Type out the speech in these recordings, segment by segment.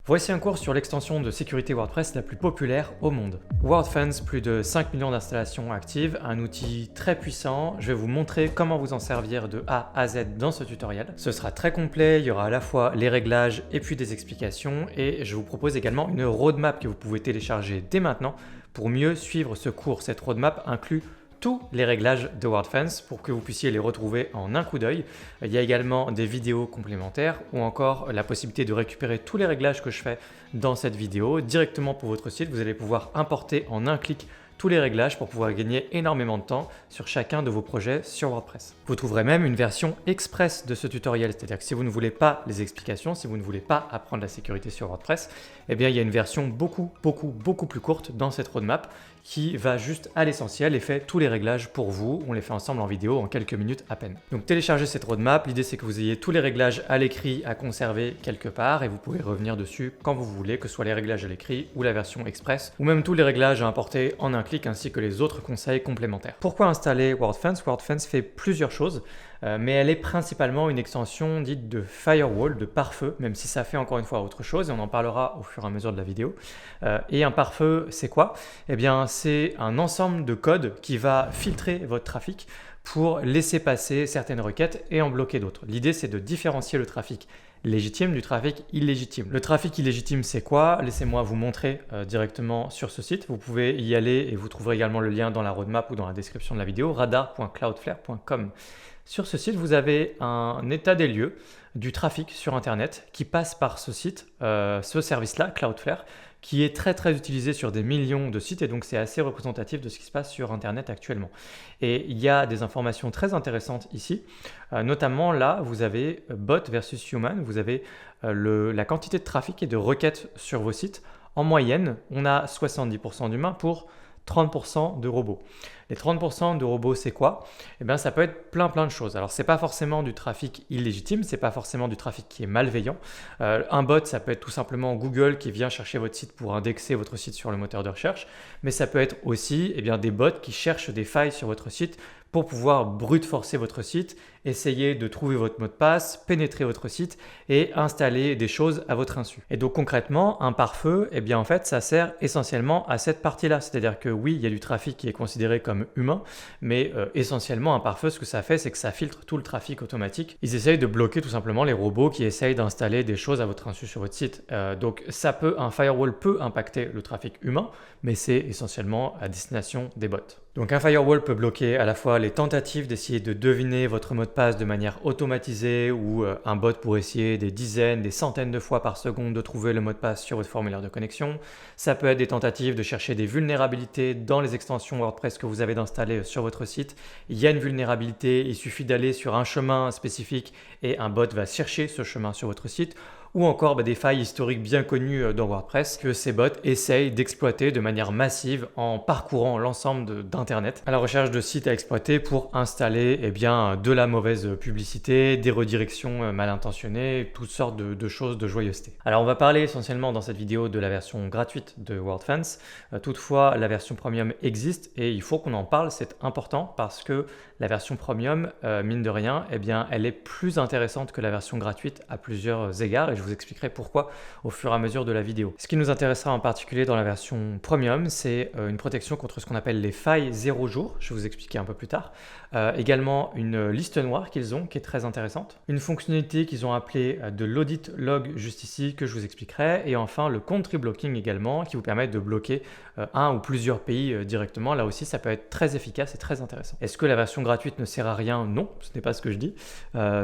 Voici un cours sur l'extension de sécurité WordPress la plus populaire au monde. WordFence, plus de 5 millions d'installations actives, un outil très puissant. Je vais vous montrer comment vous en servir de A à Z dans ce tutoriel. Ce sera très complet, il y aura à la fois les réglages et puis des explications, et je vous propose également une roadmap que vous pouvez télécharger dès maintenant pour mieux suivre ce cours. Cette roadmap inclut tous les réglages de WordFence pour que vous puissiez les retrouver en un coup d'œil. Il y a également des vidéos complémentaires ou encore la possibilité de récupérer tous les réglages que je fais dans cette vidéo directement pour votre site. Vous allez pouvoir importer en un clic tous les réglages pour pouvoir gagner énormément de temps sur chacun de vos projets sur WordPress. Vous trouverez même une version express de ce tutoriel, c'est-à-dire que si vous ne voulez pas les explications, si vous ne voulez pas apprendre la sécurité sur WordPress, eh bien il y a une version beaucoup plus courte dans cette roadmap qui va juste à l'essentiel et fait tous les réglages pour vous. On les fait ensemble en vidéo en quelques minutes à peine. Donc téléchargez cette roadmap, l'idée c'est que vous ayez tous les réglages à l'écrit à conserver quelque part et vous pouvez revenir dessus quand vous voulez, que ce soit les réglages à l'écrit ou la version express ou même tous les réglages à importer en un clic ainsi que les autres conseils complémentaires. Pourquoi installer WordFence? WordFence fait plusieurs choses, mais elle est principalement une extension dite de firewall, de pare-feu, même si ça fait encore une fois autre chose et on en parlera au fur et à mesure de la vidéo. Et un pare-feu, c'est quoi? Eh bien, c'est un ensemble de codes qui va filtrer votre trafic pour laisser passer certaines requêtes et en bloquer d'autres. L'idée, c'est de différencier le trafic légitime du trafic illégitime. Le trafic illégitime, c'est quoi? Laissez-moi vous montrer directement sur ce site. Vous pouvez y aller et vous trouverez également le lien dans la roadmap ou dans la description de la vidéo, radar.cloudflare.com. Sur ce site, vous avez un état des lieux du trafic sur Internet qui passe par ce site, ce service-là, Cloudflare, qui est très utilisé sur des millions de sites et donc c'est assez représentatif de ce qui se passe sur Internet actuellement. Et il y a des informations très intéressantes ici, notamment là, vous avez bot versus human, vous avez la quantité de trafic et de requêtes sur vos sites. En moyenne, on a 70% d'humains pour 30% de robots. Les 30% de robots, c'est quoi? Eh bien, ça peut être plein de choses. Alors, c'est pas forcément du trafic illégitime, c'est pas forcément du trafic qui est malveillant. Un bot, ça peut être tout simplement Google qui vient chercher votre site pour indexer votre site sur le moteur de recherche, mais ça peut être aussi des bots qui cherchent des failles sur votre site pour pouvoir brute forcer votre site, essayer de trouver votre mot de passe, pénétrer votre site et installer des choses à votre insu. Et donc concrètement, un pare-feu, en fait, ça sert essentiellement à cette partie-là. C'est-à-dire que oui, il y a du trafic qui est considéré comme humain, mais essentiellement un pare-feu, ce que ça fait, c'est que ça filtre tout le trafic automatique. Ils essayent de bloquer tout simplement les robots qui essayent d'installer des choses à votre insu sur votre site. Donc un firewall peut impacter le trafic humain, mais c'est essentiellement à destination des bots. Donc un firewall peut bloquer à la fois les tentatives d'essayer de deviner votre mot de passe de manière automatisée ou un bot pour essayer des dizaines, des centaines de fois par seconde de trouver le mot de passe sur votre formulaire de connexion. Ça peut être des tentatives de chercher des vulnérabilités dans les extensions WordPress que vous avez installées sur votre site. Il y a une vulnérabilité, il suffit d'aller sur un chemin spécifique et un bot va chercher ce chemin sur votre site. Ou encore des failles historiques bien connues dans WordPress que ces bots essayent d'exploiter de manière massive en parcourant l'ensemble d'Internet à la recherche de sites à exploiter pour installer de la mauvaise publicité, des redirections mal intentionnées, toutes sortes de choses de joyeuseté. Alors on va parler essentiellement dans cette vidéo de la version gratuite de WordFence. Toutefois, la version premium existe et il faut qu'on en parle, c'est important parce que la version premium, mine de rien, elle est plus intéressante que la version gratuite à plusieurs égards. Et je vous expliquerai pourquoi au fur et à mesure de la vidéo. Ce qui nous intéressera en particulier dans la version premium, c'est une protection contre ce qu'on appelle les failles 0 jour. Je vais vous expliquer un peu plus tard. Également une liste noire qu'ils ont qui est très intéressante. Une fonctionnalité qu'ils ont appelée de l'audit log juste ici que je vous expliquerai. Et enfin le country blocking également qui vous permet de bloquer un ou plusieurs pays directement. Là aussi ça peut être très efficace et très intéressant. Est-ce que la version gratuite ne sert à rien? Non, ce n'est pas ce que je dis.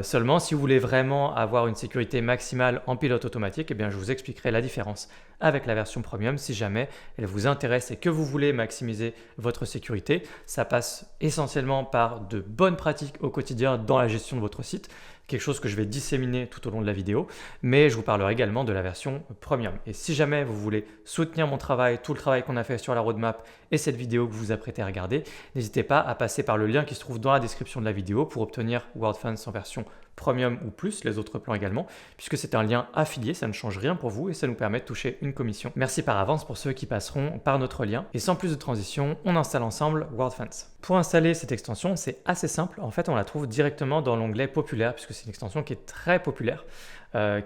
Seulement si vous voulez vraiment avoir une sécurité maximale en pilote automatique, je vous expliquerai la différence avec la version premium si jamais elle vous intéresse et que vous voulez maximiser votre sécurité. Ça passe essentiellement par de bonnes pratiques au quotidien dans la gestion de votre site, quelque chose que je vais disséminer tout au long de la vidéo, mais je vous parlerai également de la version premium. Et si jamais vous voulez soutenir mon travail, tout le travail qu'on a fait sur la roadmap et cette vidéo que vous vous apprêtez à regarder, n'hésitez pas à passer par le lien qui se trouve dans la description de la vidéo pour obtenir WordFence en version Premium ou plus, les autres plans également, puisque c'est un lien affilié, ça ne change rien pour vous et ça nous permet de toucher une commission. Merci par avance pour ceux qui passeront par notre lien. Et sans plus de transition, on installe ensemble WordFence. Pour installer cette extension, c'est assez simple. En fait, on la trouve directement dans l'onglet populaire, puisque c'est une extension qui est très populaire,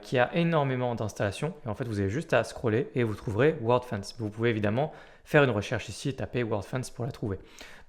qui a énormément d'installations. Et en fait, vous avez juste à scroller et vous trouverez WordFence. Vous pouvez évidemment faire une recherche ici et taper WordFence pour la trouver.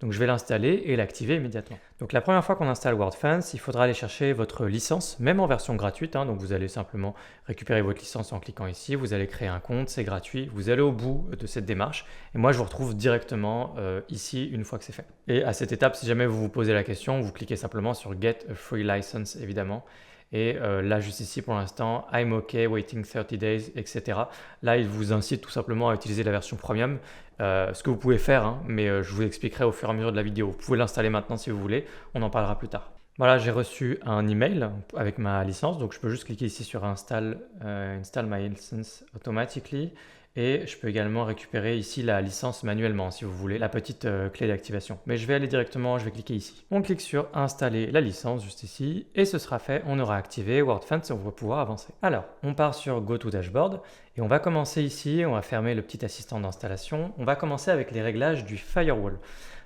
Donc je vais l'installer et l'activer immédiatement. Donc la première fois qu'on installe WordFence, il faudra aller chercher votre licence, même en version gratuite. Donc vous allez simplement récupérer votre licence en cliquant ici, vous allez créer un compte, c'est gratuit, vous allez au bout de cette démarche. Et moi je vous retrouve directement ici une fois que c'est fait. Et à cette étape, si jamais vous vous posez la question, vous cliquez simplement sur Get a Free License évidemment. Et là, juste ici pour l'instant, I'm OK, waiting 30 days, etc. Là, il vous incite tout simplement à utiliser la version premium, ce que vous pouvez faire, mais je vous expliquerai au fur et à mesure de la vidéo. Vous pouvez l'installer maintenant si vous voulez, on en parlera plus tard. Voilà, j'ai reçu un email avec ma licence, donc je peux juste cliquer ici sur Install my license automatically. Et je peux également récupérer ici la licence manuellement si vous voulez, la petite clé d'activation. Mais je vais aller directement, je vais cliquer ici. On clique sur installer la licence juste ici et ce sera fait, on aura activé WordFence et on va pouvoir avancer. Alors, on part sur Go to Dashboard et on va commencer ici, on va fermer le petit assistant d'installation. On va commencer avec les réglages du firewall.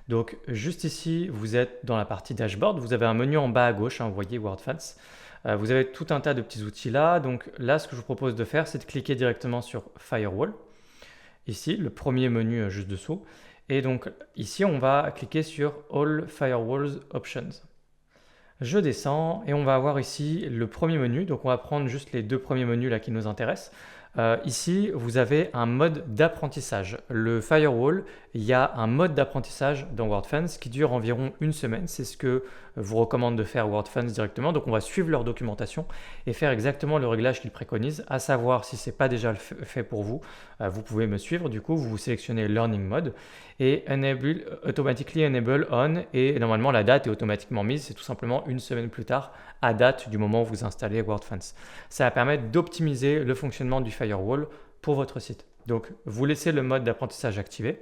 Donc juste ici, vous êtes dans la partie Dashboard, vous avez un menu en bas à gauche, vous voyez WordFence. Vous avez tout un tas de petits outils là. Donc là, ce que je vous propose de faire, c'est de cliquer directement sur Firewall. Ici, le premier menu juste dessous. Et donc ici, on va cliquer sur All Firewalls Options. Je descends et on va avoir ici le premier menu. Donc on va prendre juste les deux premiers menus là qui nous intéressent. Ici, vous avez un mode d'apprentissage. Le firewall, il y a un mode d'apprentissage dans WordFence qui dure environ une semaine. C'est ce que vous recommande de faire WordFence directement. Donc, on va suivre leur documentation et faire exactement le réglage qu'ils préconisent, à savoir si ce n'est pas déjà fait pour vous. Vous pouvez me suivre. Du coup, vous sélectionnez Learning Mode et Automatically Enable On. Et normalement, la date est automatiquement mise. C'est tout simplement une semaine plus tard à date du moment où vous installez WordFence. Ça va permettre d'optimiser le fonctionnement du firewall pour votre site. Donc, vous laissez le mode d'apprentissage activé.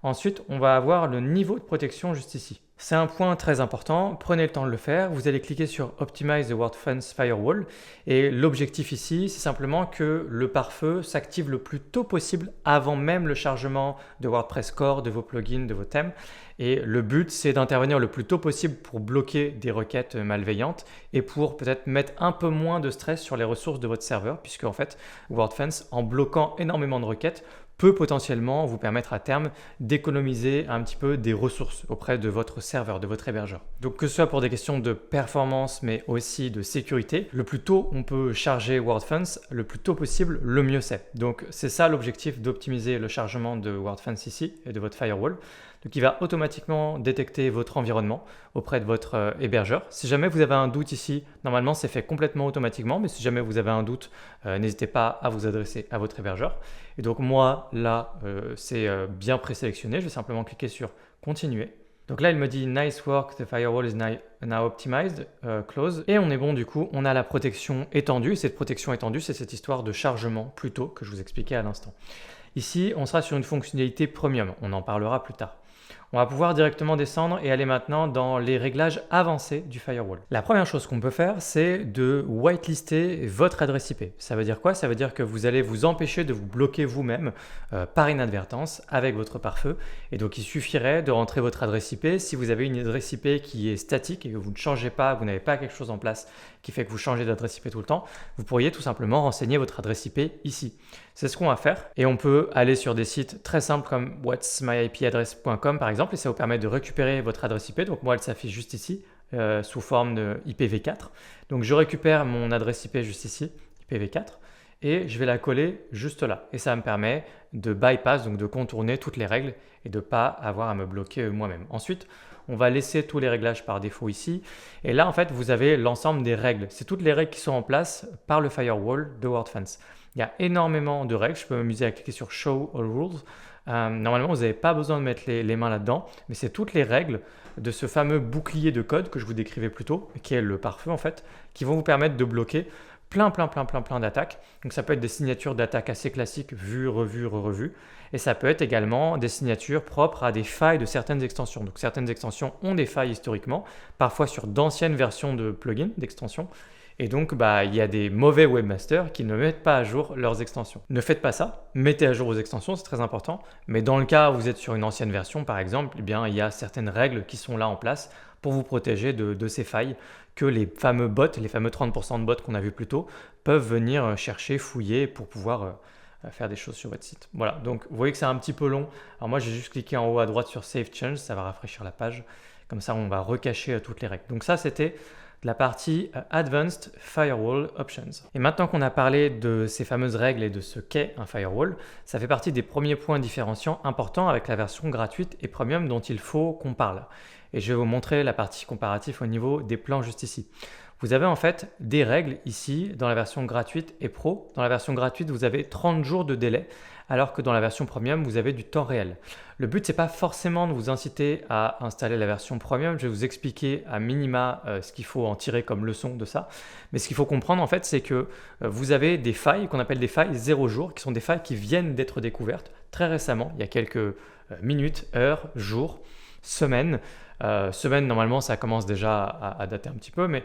Ensuite, on va avoir le niveau de protection juste ici. C'est un point très important, prenez le temps de le faire. Vous allez cliquer sur Optimize the WordFence Firewall et l'objectif ici, c'est simplement que le pare-feu s'active le plus tôt possible avant même le chargement de WordPress Core, de vos plugins, de vos thèmes. Et le but, c'est d'intervenir le plus tôt possible pour bloquer des requêtes malveillantes et pour peut-être mettre un peu moins de stress sur les ressources de votre serveur, puisque en fait, WordFence, en bloquant énormément de requêtes, peut potentiellement vous permettre à terme d'économiser un petit peu des ressources auprès de votre serveur, de votre hébergeur. Donc que ce soit pour des questions de performance mais aussi de sécurité, le plus tôt on peut charger WordFence, le plus tôt possible, le mieux c'est. Donc c'est ça l'objectif d'optimiser le chargement de WordFence ici et de votre firewall. Donc il va automatiquement détecter votre environnement auprès de votre hébergeur. Si jamais vous avez un doute ici, normalement c'est fait complètement automatiquement, mais si jamais vous avez un doute, n'hésitez pas à vous adresser à votre hébergeur. Et donc moi là c'est bien présélectionné, je vais simplement cliquer sur continuer. Donc là il me dit nice work, the firewall is now optimized, close. Et on est bon du coup, on a la protection étendue. Cette protection étendue, c'est cette histoire de chargement plutôt que je vous expliquais à l'instant. Ici, on sera sur une fonctionnalité premium, on en parlera plus tard. On va pouvoir directement descendre et aller maintenant dans les réglages avancés du firewall. La première chose qu'on peut faire, c'est de whitelister votre adresse IP. Ça veut dire quoi? Ça veut dire que vous allez vous empêcher de vous bloquer vous-même par inadvertance avec votre pare-feu. Et donc, il suffirait de rentrer votre adresse IP. Si vous avez une adresse IP qui est statique et que vous ne changez pas, vous n'avez pas quelque chose en place qui fait que vous changez d'adresse IP tout le temps, vous pourriez tout simplement renseigner votre adresse IP ici. C'est ce qu'on va faire et on peut aller sur des sites très simples comme whatsmyipaddress.com par exemple et ça vous permet de récupérer votre adresse IP. Donc moi elle s'affiche juste ici sous forme de IPv4. Donc je récupère mon adresse IP juste ici, IPv4 et je vais la coller juste là et ça me permet de bypass, donc de contourner toutes les règles et de ne pas avoir à me bloquer moi-même. Ensuite, on va laisser tous les réglages par défaut ici. Et là, en fait, vous avez l'ensemble des règles. C'est toutes les règles qui sont en place par le firewall de WordFence. Il y a énormément de règles. Je peux m'amuser à cliquer sur Show All Rules. Normalement, vous n'avez pas besoin de mettre les mains là-dedans, mais c'est toutes les règles de ce fameux bouclier de code que je vous décrivais plus tôt, qui est le pare-feu en fait, qui vont vous permettre de bloquer plein d'attaques. Donc ça peut être des signatures d'attaques assez classiques, vues, revues, re-revues. Et ça peut être également des signatures propres à des failles de certaines extensions. Donc certaines extensions ont des failles historiquement, parfois sur d'anciennes versions de plugins, d'extensions. Et donc, il y a des mauvais webmasters qui ne mettent pas à jour leurs extensions. Ne faites pas ça, mettez à jour vos extensions, c'est très important. Mais dans le cas où vous êtes sur une ancienne version, par exemple, eh bien, il y a certaines règles qui sont là en place pour vous protéger de ces failles que les fameux bots, les fameux 30% de bots qu'on a vu plus tôt, peuvent venir chercher, fouiller pour pouvoir faire des choses sur votre site. Voilà, donc vous voyez que c'est un petit peu long. Alors moi, j'ai juste cliqué en haut à droite sur Save Change, ça va rafraîchir la page. Comme ça, on va recacher toutes les règles. Donc ça, c'était la partie Advanced Firewall Options. Et maintenant qu'on a parlé de ces fameuses règles et de ce qu'est un firewall, ça fait partie des premiers points différenciants importants avec la version gratuite et premium dont il faut qu'on parle. Et je vais vous montrer la partie comparative au niveau des plans juste ici. Vous avez en fait des règles ici dans la version gratuite et pro. Dans la version gratuite, vous avez 30 jours de délai, alors que dans la version premium, vous avez du temps réel. Le but, c'est pas forcément de vous inciter à installer la version premium. Je vais vous expliquer à minima ce qu'il faut en tirer comme leçon de ça. Mais ce qu'il faut comprendre en fait, c'est que vous avez des failles qu'on appelle des failles 0 jour, qui sont des failles qui viennent d'être découvertes très récemment, il y a quelques minutes, heures, jours, semaines. Semaine, normalement, ça commence déjà à dater un petit peu, mais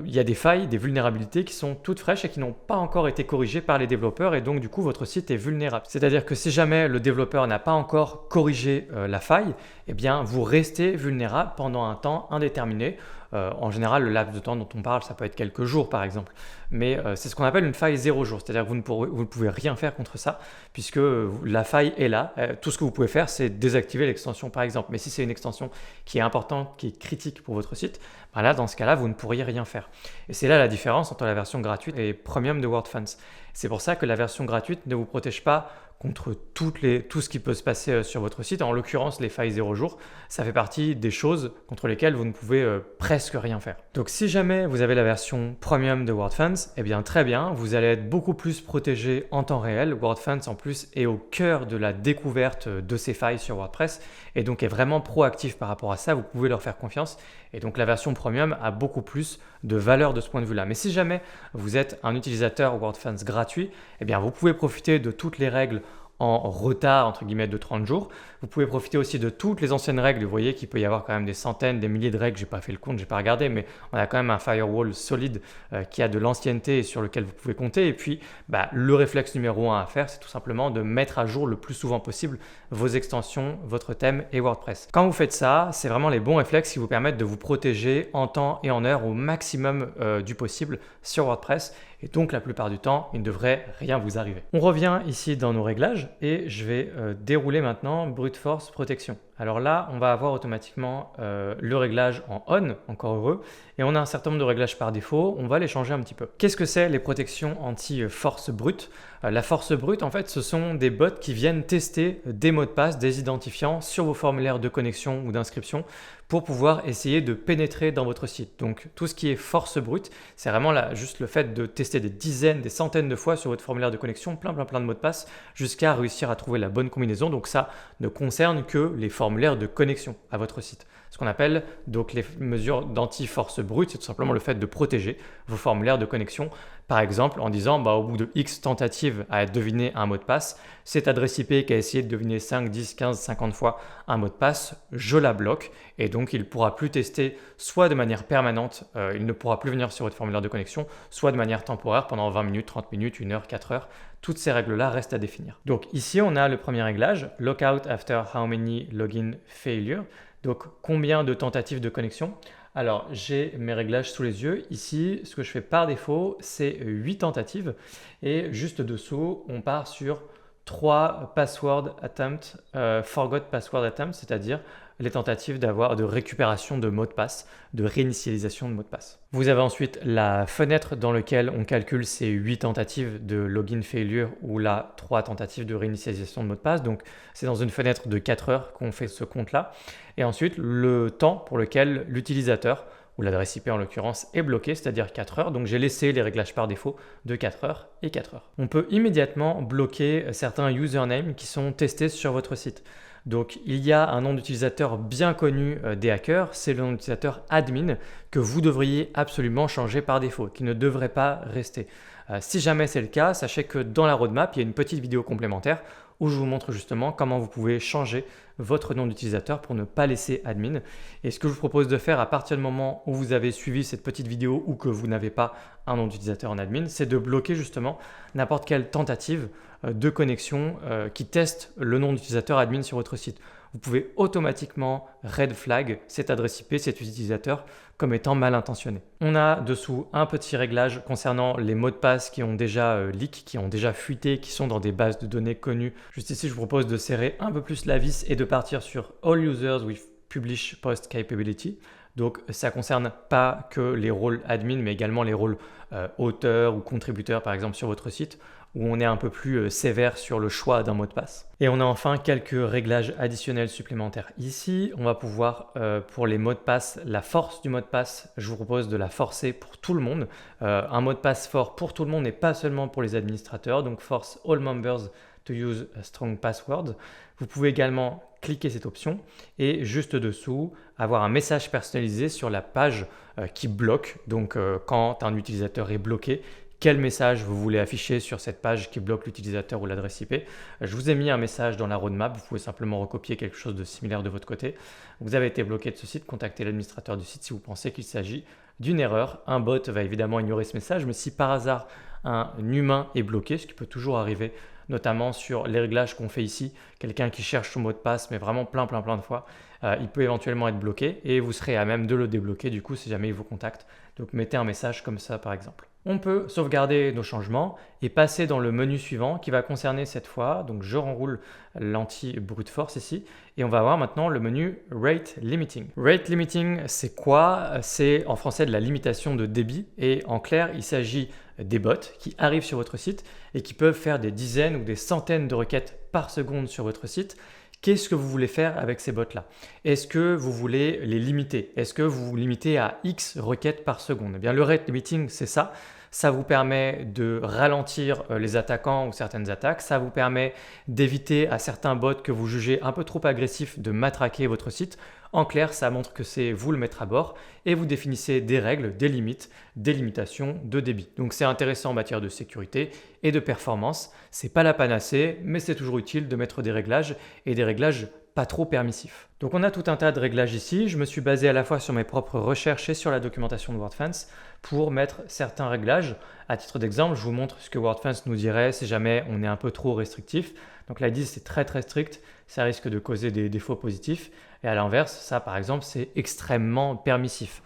il y a des failles, des vulnérabilités qui sont toutes fraîches et qui n'ont pas encore été corrigées par les développeurs et donc du coup, votre site est vulnérable. C'est-à-dire que si jamais le développeur n'a pas encore corrigé la faille, eh bien, vous restez vulnérable pendant un temps indéterminé. En général, le laps de temps dont on parle, ça peut être quelques jours par exemple. Mais c'est ce qu'on appelle une faille 0 jour, c'est-à-dire que vous ne pouvez rien faire contre ça puisque la faille est là. Tout ce que vous pouvez faire, c'est désactiver l'extension par exemple. Mais si c'est une extension qui est importante, qui est critique pour votre site, là, dans ce cas-là, vous ne pourriez rien faire. Et c'est là la différence entre la version gratuite et premium de WordFence. C'est pour ça que la version gratuite ne vous protège pas contre tout ce qui peut se passer sur votre site. En l'occurrence, les failles 0 jour, ça fait partie des choses contre lesquelles vous ne pouvez presque rien faire. Donc si jamais vous avez la version premium de WordFence, eh bien très bien, vous allez être beaucoup plus protégé en temps réel. WordFence en plus est au cœur de la découverte de ces failles sur WordPress et donc est vraiment proactif par rapport à ça, vous pouvez leur faire confiance. Et donc la version premium a beaucoup plus de valeur de ce point de vue-là. Mais si jamais vous êtes un utilisateur WordFence gratuit, eh bien vous pouvez profiter de toutes les règles en retard entre guillemets de 30 jours. Vous pouvez profiter aussi de toutes les anciennes règles. Vous voyez qu'il peut y avoir quand même des centaines, des milliers de règles. J'ai pas fait le compte, j'ai pas regardé, mais on a quand même un firewall solide qui a de l'ancienneté et sur lequel vous pouvez compter. Et puis, le réflexe numéro 1 à faire, c'est tout simplement de mettre à jour le plus souvent possible vos extensions, votre thème et WordPress. Quand vous faites ça, c'est vraiment les bons réflexes qui vous permettent de vous protéger en temps et en heure au maximum du possible sur WordPress. Et donc, la plupart du temps, il ne devrait rien vous arriver. On revient ici dans nos réglages et je vais dérouler maintenant Brute Force Protection. Alors là, on va avoir automatiquement le réglage en on, encore heureux, et on a un certain nombre de réglages par défaut, on va les changer un petit peu. Qu'est-ce que c'est les protections anti-force brute? La force brute, en fait, ce sont des bots qui viennent tester des mots de passe, des identifiants sur vos formulaires de connexion ou d'inscription pour pouvoir essayer de pénétrer dans votre site. Donc tout ce qui est force brute, c'est vraiment juste le fait de tester des dizaines, des centaines de fois sur votre formulaire de connexion, plein de mots de passe, jusqu'à réussir à trouver la bonne combinaison. Donc ça ne concerne que les formulaires de connexion à votre site. Ce qu'on appelle donc les mesures d'anti-force brute, c'est tout simplement le fait de protéger vos formulaires de connexion. Par exemple, en disant au bout de X tentatives à deviner un mot de passe, cette adresse IP qui a essayé de deviner 5, 10, 15, 50 fois un mot de passe, je la bloque et donc il ne pourra plus tester soit de manière permanente, il ne pourra plus venir sur votre formulaire de connexion, soit de manière temporaire pendant 20 minutes, 30 minutes, 1 heure, 4 heures. Toutes ces règles-là restent à définir. Donc ici, on a le premier réglage, Lockout after how many login failure. Donc combien de tentatives de connexion? Alors, j'ai mes réglages sous les yeux. Ici, ce que je fais par défaut, c'est 8 tentatives. Et juste dessous, on part sur 3 password attempts, forgot password attempts, c'est-à-dire les tentatives de récupération de mots de passe, de réinitialisation de mots de passe. Vous avez ensuite la fenêtre dans laquelle on calcule ces 8 tentatives de login failure ou là 3 tentatives de réinitialisation de mots de passe. Donc, c'est dans une fenêtre de 4 heures qu'on fait ce compte-là. Et ensuite, le temps pour lequel l'utilisateur, ou l'adresse IP en l'occurrence, est bloquée, c'est-à-dire 4 heures. Donc, j'ai laissé les réglages par défaut de 4 heures et 4 heures. On peut immédiatement bloquer certains usernames qui sont testés sur votre site. Donc il y a un nom d'utilisateur bien connu des hackers, c'est le nom d'utilisateur admin que vous devriez absolument changer par défaut, qui ne devrait pas rester. Si jamais c'est le cas, sachez que dans la roadmap, il y a une petite vidéo complémentaire où je vous montre justement comment vous pouvez changer votre nom d'utilisateur pour ne pas laisser admin. Et ce que je vous propose de faire à partir du moment où vous avez suivi cette petite vidéo ou que vous n'avez pas un nom d'utilisateur en admin, c'est de bloquer justement n'importe quelle tentative de connexion qui teste le nom d'utilisateur admin sur votre site. Vous pouvez automatiquement red flag cette adresse IP, cet utilisateur comme étant mal intentionné. On a dessous un petit réglage concernant les mots de passe qui ont déjà leak, qui ont déjà fuité, qui sont dans des bases de données connues. Juste ici, je vous propose de serrer un peu plus la vis et de partir sur All Users with Publish Post Capability. Donc, ça ne concerne pas que les rôles admin, mais également les rôles auteurs ou contributeurs, par exemple, sur votre site, où on est un peu plus sévère sur le choix d'un mot de passe. Et on a enfin quelques réglages additionnels supplémentaires. Ici, on va pouvoir, pour les mots de passe, la force du mot de passe, je vous propose de la forcer pour tout le monde. Un mot de passe fort pour tout le monde et pas seulement pour les administrateurs. Donc, force all members to use a strong password. Vous pouvez également cliquer cette option et juste dessous, avoir un message personnalisé sur la page qui bloque. Donc, quand un utilisateur est bloqué, quel message vous voulez afficher sur cette page qui bloque l'utilisateur ou l'adresse IP. Je vous ai mis un message dans la roadmap, vous pouvez simplement recopier quelque chose de similaire de votre côté. Vous avez été bloqué de ce site, contactez l'administrateur du site si vous pensez qu'il s'agit d'une erreur. Un bot va évidemment ignorer ce message, mais si par hasard un humain est bloqué, ce qui peut toujours arriver, notamment sur les réglages qu'on fait ici, quelqu'un qui cherche son mot de passe, mais vraiment plein de fois, il peut éventuellement être bloqué et vous serez à même de le débloquer du coup si jamais il vous contacte. Donc mettez un message comme ça par exemple. On peut sauvegarder nos changements et passer dans le menu suivant qui va concerner cette fois, donc je renroule l'anti-brute force ici et on va avoir maintenant le menu Rate Limiting. Rate Limiting, c'est quoi? C'est en français de la limitation de débit et en clair, il s'agit des bots qui arrivent sur votre site et qui peuvent faire des dizaines ou des centaines de requêtes par seconde sur votre site. Qu'est-ce que vous voulez faire avec ces bots-là? Est-ce que vous voulez les limiter? Est-ce que vous vous limitez à X requêtes par seconde? Eh bien, le rate limiting, c'est ça. Ça vous permet de ralentir les attaquants ou certaines attaques. Ça vous permet d'éviter à certains bots que vous jugez un peu trop agressifs de matraquer votre site. En clair, ça montre que c'est vous le maître à bord et vous définissez des règles, des limites, des limitations de débit. Donc c'est intéressant en matière de sécurité et de performance. C'est pas la panacée, mais c'est toujours utile de mettre des réglages et des réglages pas trop permissifs. Donc on a tout un tas de réglages ici. Je me suis basé à la fois sur mes propres recherches et sur la documentation de WordFence pour mettre certains réglages. À titre d'exemple, je vous montre ce que WordFence nous dirait si jamais on est un peu trop restrictif. Donc là, ils disent c'est très strict, ça risque de causer des défauts positifs. Et à l'inverse, ça par exemple, c'est extrêmement permissif.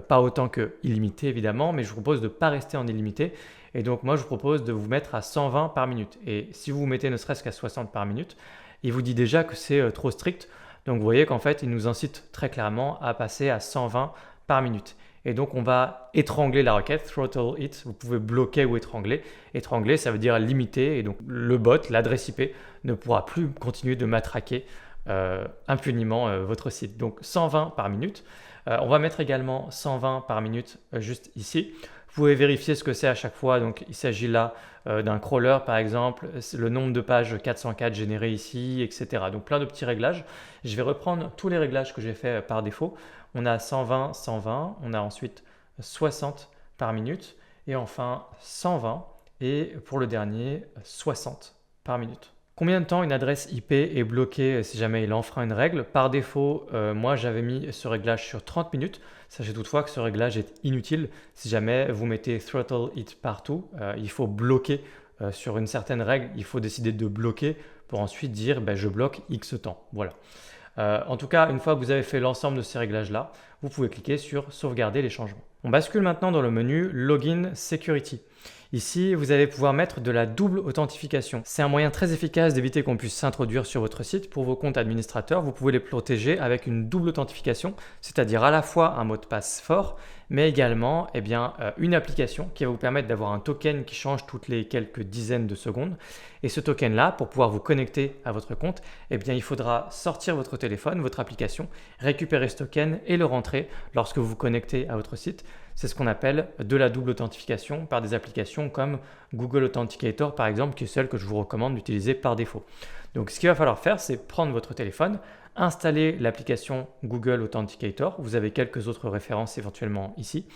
Pas autant que illimité évidemment, mais je vous propose de ne pas rester en illimité. Et donc moi, je vous propose de vous mettre à 120 par minute. Et si vous vous mettez ne serait-ce qu'à 60 par minute, il vous dit déjà que c'est trop strict. Donc vous voyez qu'en fait, il nous incite très clairement à passer à 120 par minute. Et donc on va étrangler la requête, throttle it, vous pouvez bloquer ou étrangler. Étrangler, ça veut dire limiter et donc le bot, l'adresse IP, ne pourra plus continuer de matraquer impunément votre site. Donc 120 par minute. On va mettre également 120 par minute juste ici. Vous pouvez vérifier ce que c'est à chaque fois. Donc il s'agit là d'un crawler par exemple, le nombre de pages 404 générées ici, etc. Donc plein de petits réglages. Je vais reprendre tous les réglages que j'ai fait par défaut. On a 120, 120, on a ensuite 60 par minute et enfin 120 et pour le dernier 60 par minute. Combien de temps une adresse IP est bloquée si jamais il enfreint une règle? Par défaut, moi j'avais mis ce réglage sur 30 minutes. Sachez toutefois que ce réglage est inutile. Si jamais vous mettez throttle it partout, il faut bloquer sur une certaine règle. Il faut décider de bloquer pour ensuite dire je bloque X temps. Voilà. En tout cas, une fois que vous avez fait l'ensemble de ces réglages-là, vous pouvez cliquer sur sauvegarder les changements. On bascule maintenant dans le menu Login Security. Ici, vous allez pouvoir mettre de la double authentification. C'est un moyen très efficace d'éviter qu'on puisse s'introduire sur votre site. Pour vos comptes administrateurs, vous pouvez les protéger avec une double authentification, c'est-à-dire à la fois un mot de passe fort, mais également une application qui va vous permettre d'avoir un token qui change toutes les quelques dizaines de secondes. Et ce token-là, pour pouvoir vous connecter à votre compte, il faudra sortir votre téléphone, votre application, récupérer ce token et le rentrer lorsque vous vous connectez à votre site. C'est ce qu'on appelle de la double authentification par des applications comme Google Authenticator par exemple, qui est celle que je vous recommande d'utiliser par défaut. Donc ce qu'il va falloir faire, c'est prendre votre téléphone, installer l'application Google Authenticator. Vous avez quelques autres références éventuellement ici.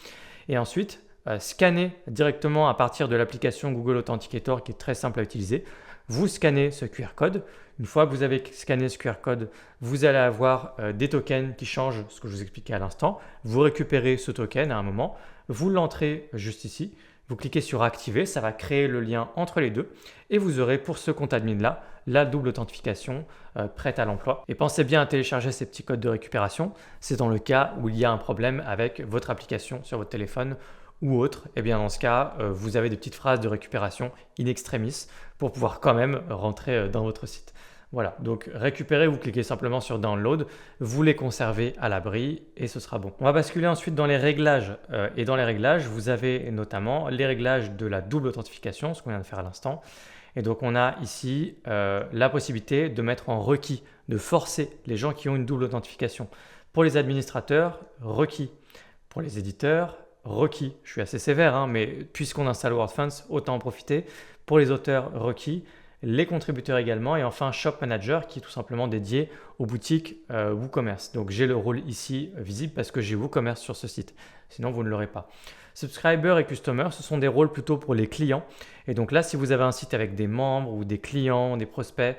Et ensuite, scanner directement à partir de l'application Google Authenticator qui est très simple à utiliser. Vous scannez ce QR code. Une fois que vous avez scanné ce QR code, vous allez avoir des tokens qui changent, ce que je vous expliquais à l'instant. Vous récupérez ce token à un moment, vous l'entrez juste ici. Vous cliquez sur activer, ça va créer le lien entre les deux et vous aurez pour ce compte admin là la double authentification prête à l'emploi. Et pensez bien à télécharger ces petits codes de récupération. C'est dans le cas où il y a un problème avec votre application sur votre téléphone ou autre. Et bien dans ce cas, vous avez des petites phrases de récupération in extremis pour pouvoir quand même rentrer dans votre site. Voilà, donc récupérez, vous cliquez simplement sur Download, vous les conservez à l'abri et ce sera bon. On va basculer ensuite dans les réglages. Et dans les réglages, vous avez notamment les réglages de la double authentification, ce qu'on vient de faire à l'instant. Et donc on a ici la possibilité de mettre en requis, de forcer les gens qui ont une double authentification. Pour les administrateurs, requis. Pour les éditeurs, requis. Je suis assez sévère, hein, mais puisqu'on installe WordFence, autant en profiter. Pour les auteurs, requis. Les contributeurs également et enfin Shop Manager qui est tout simplement dédié aux boutiques WooCommerce. Donc j'ai le rôle ici visible parce que j'ai WooCommerce sur ce site, sinon vous ne l'aurez pas. Subscriber et Customer, ce sont des rôles plutôt pour les clients. Et donc là, si vous avez un site avec des membres ou des clients, des prospects,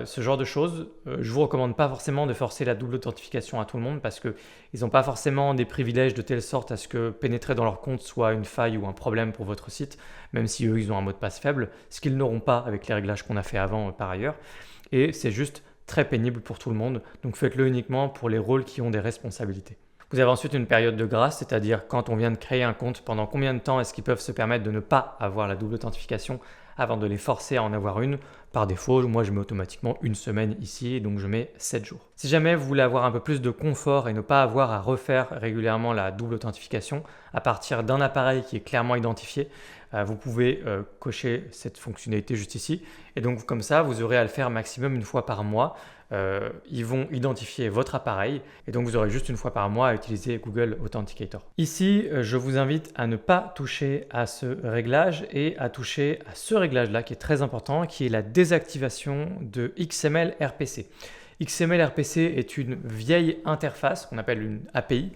ce genre de choses, je ne vous recommande pas forcément de forcer la double authentification à tout le monde parce qu'ils n'ont pas forcément des privilèges de telle sorte à ce que pénétrer dans leur compte soit une faille ou un problème pour votre site, même si eux, ils ont un mot de passe faible, ce qu'ils n'auront pas avec les réglages qu'on a fait avant par ailleurs. Et c'est juste très pénible pour tout le monde, donc faites-le uniquement pour les rôles qui ont des responsabilités. Vous avez ensuite une période de grâce, c'est-à-dire quand on vient de créer un compte, pendant combien de temps est-ce qu'ils peuvent se permettre de ne pas avoir la double authentification avant de les forcer à en avoir une. Par défaut, moi je mets automatiquement une semaine ici, donc je mets 7 jours. Si jamais vous voulez avoir un peu plus de confort et ne pas avoir à refaire régulièrement la double authentification à partir d'un appareil qui est clairement identifié, vous pouvez cocher cette fonctionnalité juste ici. Et donc comme ça, vous aurez à le faire maximum une fois par mois. Ils vont identifier votre appareil et donc vous aurez juste une fois par mois à utiliser Google Authenticator. Ici, je vous invite à ne pas toucher à ce réglage et à toucher à ce réglage-là qui est très important, qui est la désactivation de XML RPC. XML RPC est une vieille interface qu'on appelle une API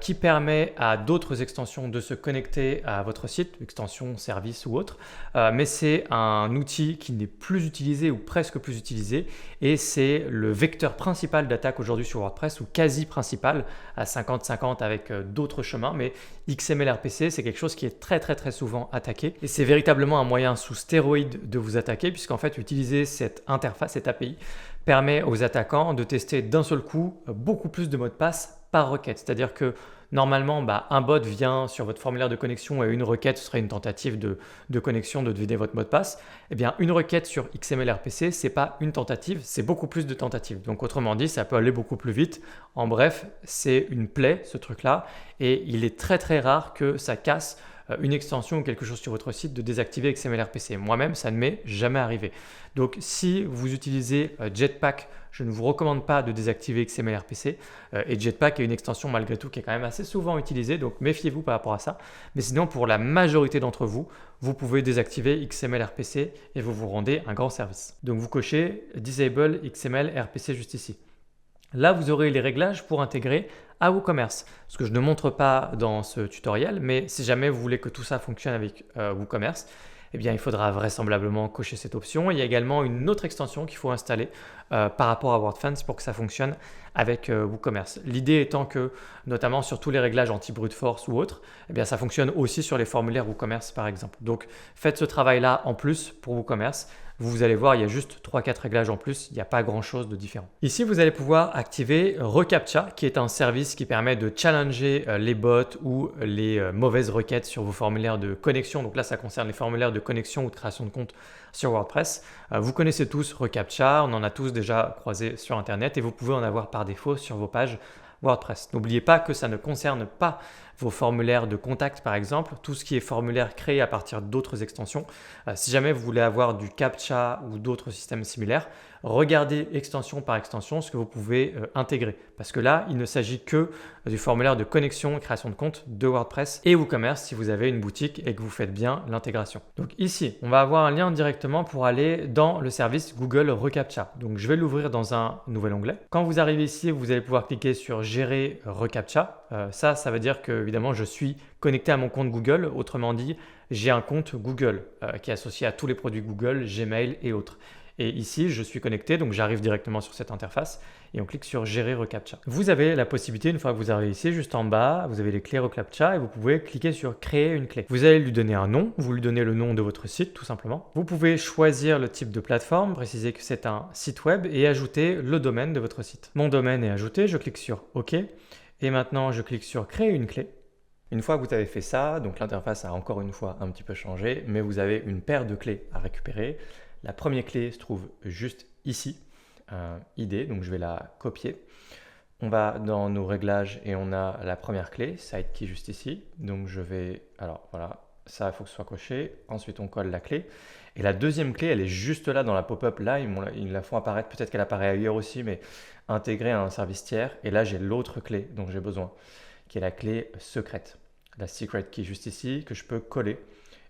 qui permet à d'autres extensions de se connecter à votre site, extension, service ou autre, mais c'est un outil qui n'est plus utilisé ou presque plus utilisé et c'est le vecteur principal d'attaque aujourd'hui sur WordPress ou quasi principal à 50-50 avec d'autres chemins, mais XML RPC c'est quelque chose qui est très souvent attaqué et c'est véritablement un moyen sous stéroïde de vous attaquer puisqu'en fait utiliser cette interface, cette API permet aux attaquants de tester d'un seul coup beaucoup plus de mots de passe par requête. C'est-à-dire que normalement, un bot vient sur votre formulaire de connexion et une requête serait une tentative de connexion, de deviner votre mot de passe. Eh bien, une requête sur XML RPC, ce n'est pas une tentative, c'est beaucoup plus de tentatives. Donc autrement dit, ça peut aller beaucoup plus vite. En bref, c'est une plaie ce truc-là et il est très rare que ça casse une extension ou quelque chose sur votre site de désactiver XML RPC. Moi-même, ça ne m'est jamais arrivé. Donc, si vous utilisez Jetpack, je ne vous recommande pas de désactiver XML RPC. Et Jetpack est une extension malgré tout qui est quand même assez souvent utilisée, donc méfiez-vous par rapport à ça. Mais sinon, pour la majorité d'entre vous, vous pouvez désactiver XML RPC et vous vous rendez un grand service. Donc, vous cochez Disable XML RPC juste ici. Là, vous aurez les réglages pour intégrer à WooCommerce, ce que je ne montre pas dans ce tutoriel, mais si jamais vous voulez que tout ça fonctionne avec WooCommerce, eh bien, il faudra vraisemblablement cocher cette option. Il y a également une autre extension qu'il faut installer par rapport à WordFence pour que ça fonctionne avec WooCommerce. L'idée étant que, notamment sur tous les réglages anti-brute force ou autres, eh bien, ça fonctionne aussi sur les formulaires WooCommerce par exemple. Donc, faites ce travail-là en plus pour WooCommerce. Vous allez voir, il y a juste 3-4 réglages en plus, il n'y a pas grand-chose de différent. Ici, vous allez pouvoir activer reCAPTCHA, qui est un service qui permet de challenger les bots ou les mauvaises requêtes sur vos formulaires de connexion. Donc là, ça concerne les formulaires de connexion ou de création de compte sur WordPress. Vous connaissez tous reCAPTCHA, on en a tous déjà croisé sur Internet et vous pouvez en avoir par défaut sur vos pages WordPress. N'oubliez pas que ça ne concerne pas vos formulaires de contact par exemple, tout ce qui est formulaire créé à partir d'autres extensions. Si jamais vous voulez avoir du CAPTCHA ou d'autres systèmes similaires, regardez extension par extension ce que vous pouvez intégrer. Parce que là, il ne s'agit que du formulaire de connexion et création de compte de WordPress et WooCommerce si vous avez une boutique et que vous faites bien l'intégration. Donc ici, on va avoir un lien directement pour aller dans le service Google Recaptcha. Donc je vais l'ouvrir dans un nouvel onglet. Quand vous arrivez ici, vous allez pouvoir cliquer sur Gérer Recaptcha. Ça veut dire que évidemment je suis connecté à mon compte Google. Autrement dit, j'ai un compte Google qui est associé à tous les produits Google, Gmail et autres. Et ici, je suis connecté, donc j'arrive directement sur cette interface et on clique sur Gérer Recaptcha. Vous avez la possibilité, une fois que vous arrivez ici, juste en bas, vous avez les clés Recaptcha et vous pouvez cliquer sur Créer une clé. Vous allez lui donner un nom, vous lui donnez le nom de votre site tout simplement. Vous pouvez choisir le type de plateforme, préciser que c'est un site web et ajouter le domaine de votre site. Mon domaine est ajouté, je clique sur OK et maintenant je clique sur Créer une clé. Une fois que vous avez fait ça, donc l'interface a encore une fois un petit peu changé, mais vous avez une paire de clés à récupérer. La première clé se trouve juste ici, ID, donc je vais la copier. On va dans nos réglages et on a la première clé, Site Key juste ici. Donc je vais, alors voilà, ça il faut que ce soit coché. Ensuite on colle la clé. Et la deuxième clé, elle est juste là dans la pop-up là, ils la font apparaître, peut-être qu'elle apparaît ailleurs aussi, mais intégrée à un service tiers. Et là j'ai l'autre clé dont j'ai besoin, qui est la clé secrète. La secret key juste ici, que je peux coller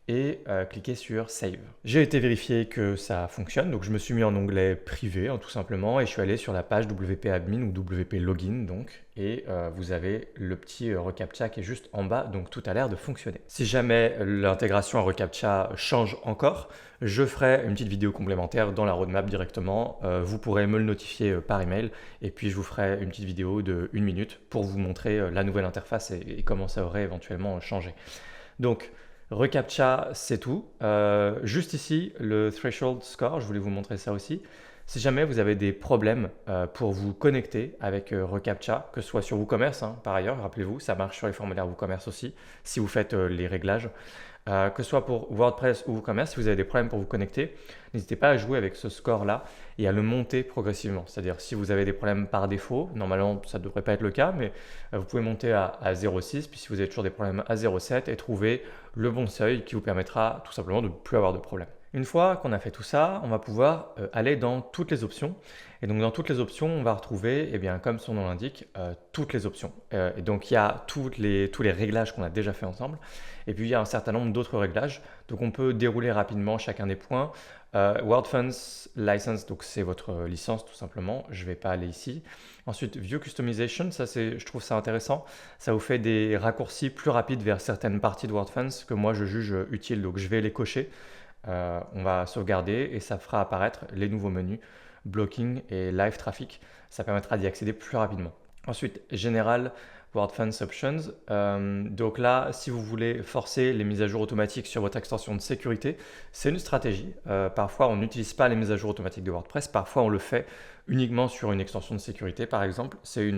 et cliquer sur Save. J'ai été vérifier que ça fonctionne, donc je me suis mis en onglet privé tout simplement et je suis allé sur la page WP Admin ou WP Login donc et vous avez le petit reCAPTCHA qui est juste en bas, donc tout a l'air de fonctionner. Si jamais l'intégration à reCAPTCHA change encore, je ferai une petite vidéo complémentaire dans la roadmap directement. Vous pourrez me le notifier par email et puis je vous ferai une petite vidéo de 1 minute pour vous montrer la nouvelle interface et comment ça aurait éventuellement changé. Donc, reCAPTCHA, c'est tout. Juste ici, le threshold score, je voulais vous montrer ça aussi. Si jamais vous avez des problèmes pour vous connecter avec reCAPTCHA, que ce soit sur WooCommerce, par ailleurs, rappelez-vous, ça marche sur les formulaires WooCommerce aussi, si vous faites les réglages. Que ce soit pour WordPress ou WooCommerce, si vous avez des problèmes pour vous connecter, n'hésitez pas à jouer avec ce score-là et à le monter progressivement. C'est-à-dire si vous avez des problèmes par défaut, normalement ça ne devrait pas être le cas, mais vous pouvez monter à 0,6, puis si vous avez toujours des problèmes à 0,7 et trouver le bon seuil qui vous permettra tout simplement de ne plus avoir de problème. Une fois qu'on a fait tout ça, on va pouvoir aller dans toutes les options. Et donc dans toutes les options, on va retrouver, comme son nom l'indique, toutes les options. Et donc il y a tous les réglages qu'on a déjà fait ensemble. Et puis il y a un certain nombre d'autres réglages. Donc on peut dérouler rapidement chacun des points. WordFence License, donc c'est votre licence tout simplement. Je ne vais pas aller ici. Ensuite, View Customization, ça je trouve ça intéressant. Ça vous fait des raccourcis plus rapides vers certaines parties de WordFence que moi je juge utiles. Donc je vais les cocher. On va sauvegarder et ça fera apparaître les nouveaux menus Blocking et Live Traffic. Ça permettra d'y accéder plus rapidement. Ensuite, Général WordFence Options. Donc là, si vous voulez forcer les mises à jour automatiques sur votre extension de sécurité, c'est une stratégie. Parfois, on n'utilise pas les mises à jour automatiques de WordPress. Parfois, on le fait uniquement sur une extension de sécurité, par exemple. C'est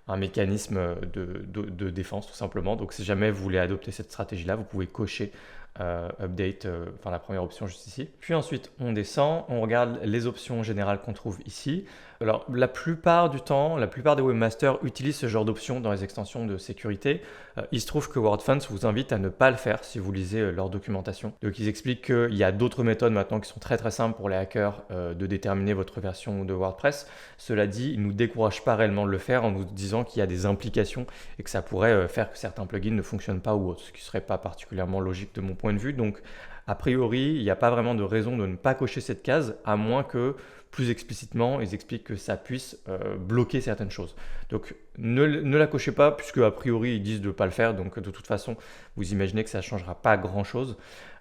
un mécanisme de défense, tout simplement. Donc, si jamais vous voulez adopter cette stratégie-là, vous pouvez cocher Update, la première option juste ici. Puis ensuite, on descend, on regarde les options générales qu'on trouve ici. Alors, la plupart du temps, la plupart des webmasters utilisent ce genre d'options dans les extensions de sécurité. Il se trouve que WordFence vous invite à ne pas le faire si vous lisez leur documentation. Donc, ils expliquent qu'il y a d'autres méthodes maintenant qui sont très très simples pour les hackers de déterminer votre version de WordPress. Cela dit, ils ne nous découragent pas réellement de le faire en nous disant qu'il y a des implications et que ça pourrait faire que certains plugins ne fonctionnent pas ou autre, ce qui ne serait pas particulièrement logique de mon point de vue. Donc, a priori, il n'y a pas vraiment de raison de ne pas cocher cette case, à moins que plus explicitement, ils expliquent que ça puisse bloquer certaines choses. Donc, ne la cochez pas, puisque a priori, ils disent de ne pas le faire. Donc, de toute façon, vous imaginez que ça ne changera pas grand-chose.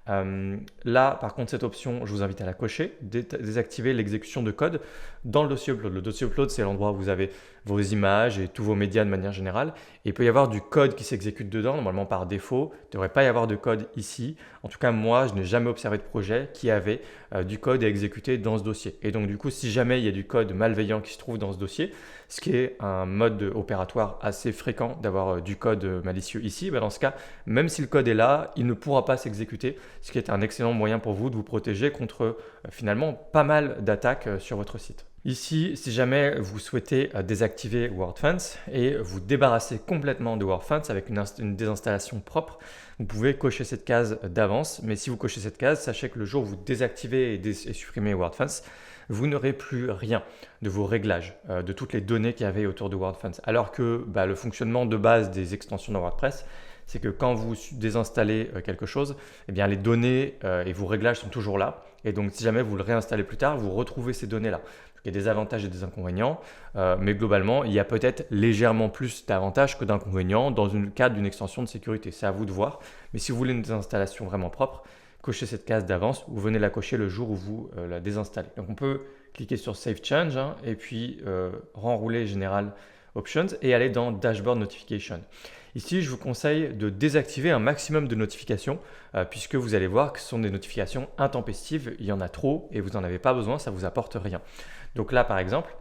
Là, par contre, cette option, je vous invite à la cocher, désactiver l'exécution de code dans le dossier upload. Le dossier upload, c'est l'endroit où vous avez vos images et tous vos médias de manière générale. Et il peut y avoir du code qui s'exécute dedans, normalement par défaut. Il ne devrait pas y avoir de code ici. En tout cas, moi, je n'ai jamais observé de projet qui avait du code à exécuter dans ce dossier. Et donc, du coup, si jamais il y a du code malveillant qui se trouve dans ce dossier, ce qui est un mode opératoire assez fréquent d'avoir du code malicieux ici, dans ce cas, même si le code est là, il ne pourra pas s'exécuter, ce qui est un excellent moyen pour vous de vous protéger contre finalement pas mal d'attaques sur votre site. Ici, si jamais vous souhaitez désactiver WordFence et vous débarrasser complètement de WordFence avec une désinstallation propre, vous pouvez cocher cette case d'avance. Mais si vous cochez cette case, sachez que le jour où vous désactivez et supprimez WordFence, vous n'aurez plus rien de vos réglages, de toutes les données qu'il y avait autour de WordFence. Alors que le fonctionnement de base des extensions dans WordPress, c'est que quand vous désinstallez quelque chose, eh bien les données et vos réglages sont toujours là. Et donc, si jamais vous le réinstallez plus tard, vous retrouvez ces données-là. Il y a des avantages et des inconvénients, mais globalement, il y a peut-être légèrement plus d'avantages que d'inconvénients dans le cadre d'une extension de sécurité. C'est à vous de voir. Mais si vous voulez une désinstallation vraiment propre, cochez cette case d'avance ou venez la cocher le jour où vous la désinstallez. Donc, on peut cliquer sur Save Change et puis renrouler General Options et aller dans Dashboard Notification. Ici, je vous conseille de désactiver un maximum de notifications puisque vous allez voir que ce sont des notifications intempestives. Il y en a trop et vous n'en avez pas besoin, ça ne vous apporte rien. Donc là, par exemple,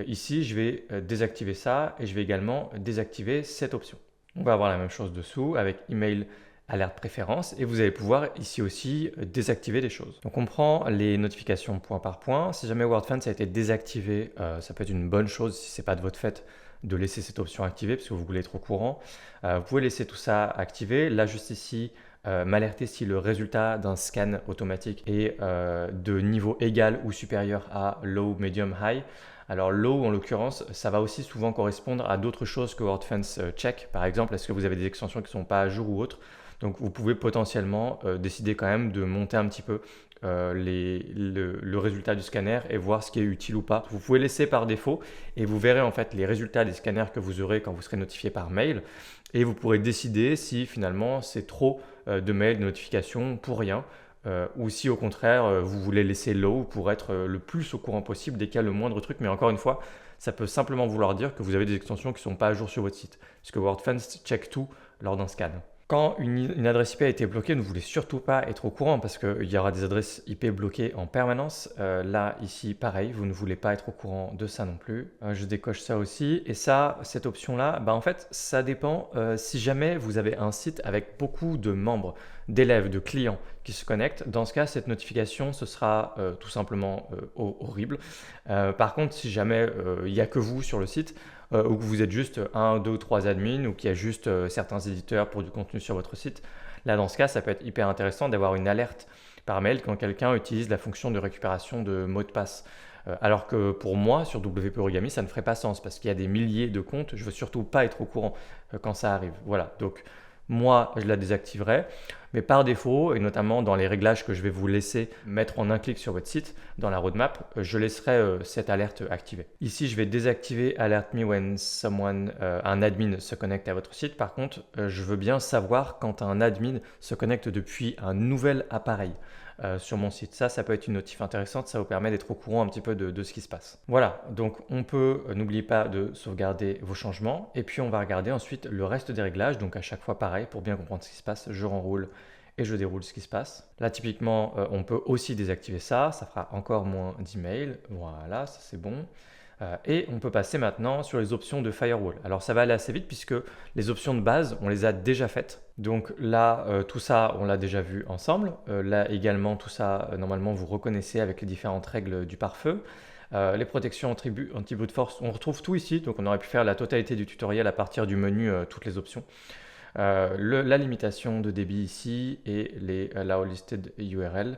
ici, je vais désactiver ça et je vais également désactiver cette option. On va avoir la même chose dessous avec Email Alerte Préférence et vous allez pouvoir ici aussi désactiver des choses. Donc on prend les notifications point par point. Si jamais WordFence a été désactivé, ça peut être une bonne chose si ce n'est pas de votre fait de laisser cette option activée parce que vous voulez être au courant. Vous pouvez laisser tout ça activé. Là, juste ici, m'alerter si le résultat d'un scan automatique est de niveau égal ou supérieur à low, medium, high. Alors low en l'occurrence, ça va aussi souvent correspondre à d'autres choses que WordFence check. Par exemple, est-ce que vous avez des extensions qui ne sont pas à jour ou autres? Donc vous pouvez potentiellement décider quand même de monter un petit peu le résultat du scanner et voir ce qui est utile ou pas. Vous pouvez laisser par défaut et vous verrez en fait les résultats des scanners que vous aurez quand vous serez notifié par mail et vous pourrez décider si finalement c'est trop de mails, de notifications pour rien ou si au contraire vous voulez laisser low pour être le plus au courant possible dès qu'il y a le moindre truc. Mais encore une fois, ça peut simplement vouloir dire que vous avez des extensions qui ne sont pas à jour sur votre site puisque WordFence check tout lors d'un scan. Quand une adresse IP a été bloquée, ne voulez surtout pas être au courant parce qu'il y aura des adresses IP bloquées en permanence. Là, ici, pareil, vous ne voulez pas être au courant de ça non plus. Je décoche ça aussi. Et ça, cette option-là, en fait, ça dépend si jamais vous avez un site avec beaucoup de membres, d'élèves, de clients qui se connectent. Dans ce cas, cette notification, ce sera tout simplement horrible. Par contre, si jamais il n'y a que vous sur le site, ou que vous êtes juste 1, 2 ou 3 admins ou qu'il y a juste certains éditeurs pour du contenu sur votre site. Là, dans ce cas, ça peut être hyper intéressant d'avoir une alerte par mail quand quelqu'un utilise la fonction de récupération de mots de passe. Alors que pour moi, sur WP Origami, ça ne ferait pas sens parce qu'il y a des milliers de comptes. Je ne veux surtout pas être au courant quand ça arrive. Voilà, donc moi, je la désactiverai. Mais par défaut, et notamment dans les réglages que je vais vous laisser mettre en un clic sur votre site, dans la roadmap, je laisserai cette alerte activée. Ici, je vais désactiver Alert Me when someone, un admin se connecte à votre site. Par contre, je veux bien savoir quand un admin se connecte depuis un nouvel appareil sur mon site. Ça peut être une notif intéressante, ça vous permet d'être au courant un petit peu de ce qui se passe. Voilà, donc on peut, n'oubliez pas de sauvegarder vos changements et puis on va regarder ensuite le reste des réglages. Donc à chaque fois pareil, pour bien comprendre ce qui se passe, je renroule et je déroule ce qui se passe. Là, typiquement, on peut aussi désactiver ça. Ça fera encore moins d'emails. Voilà, ça c'est bon. Et on peut passer maintenant sur les options de firewall. Alors, ça va aller assez vite puisque les options de base, on les a déjà faites. Donc là, tout ça, on l'a déjà vu ensemble. Là également, tout ça, normalement, vous reconnaissez avec les différentes règles du pare-feu. Les protections anti-brute force, on retrouve tout ici. Donc, on aurait pu faire la totalité du tutoriel à partir du menu, toutes les options. La limitation de débit ici et les allow listed URL.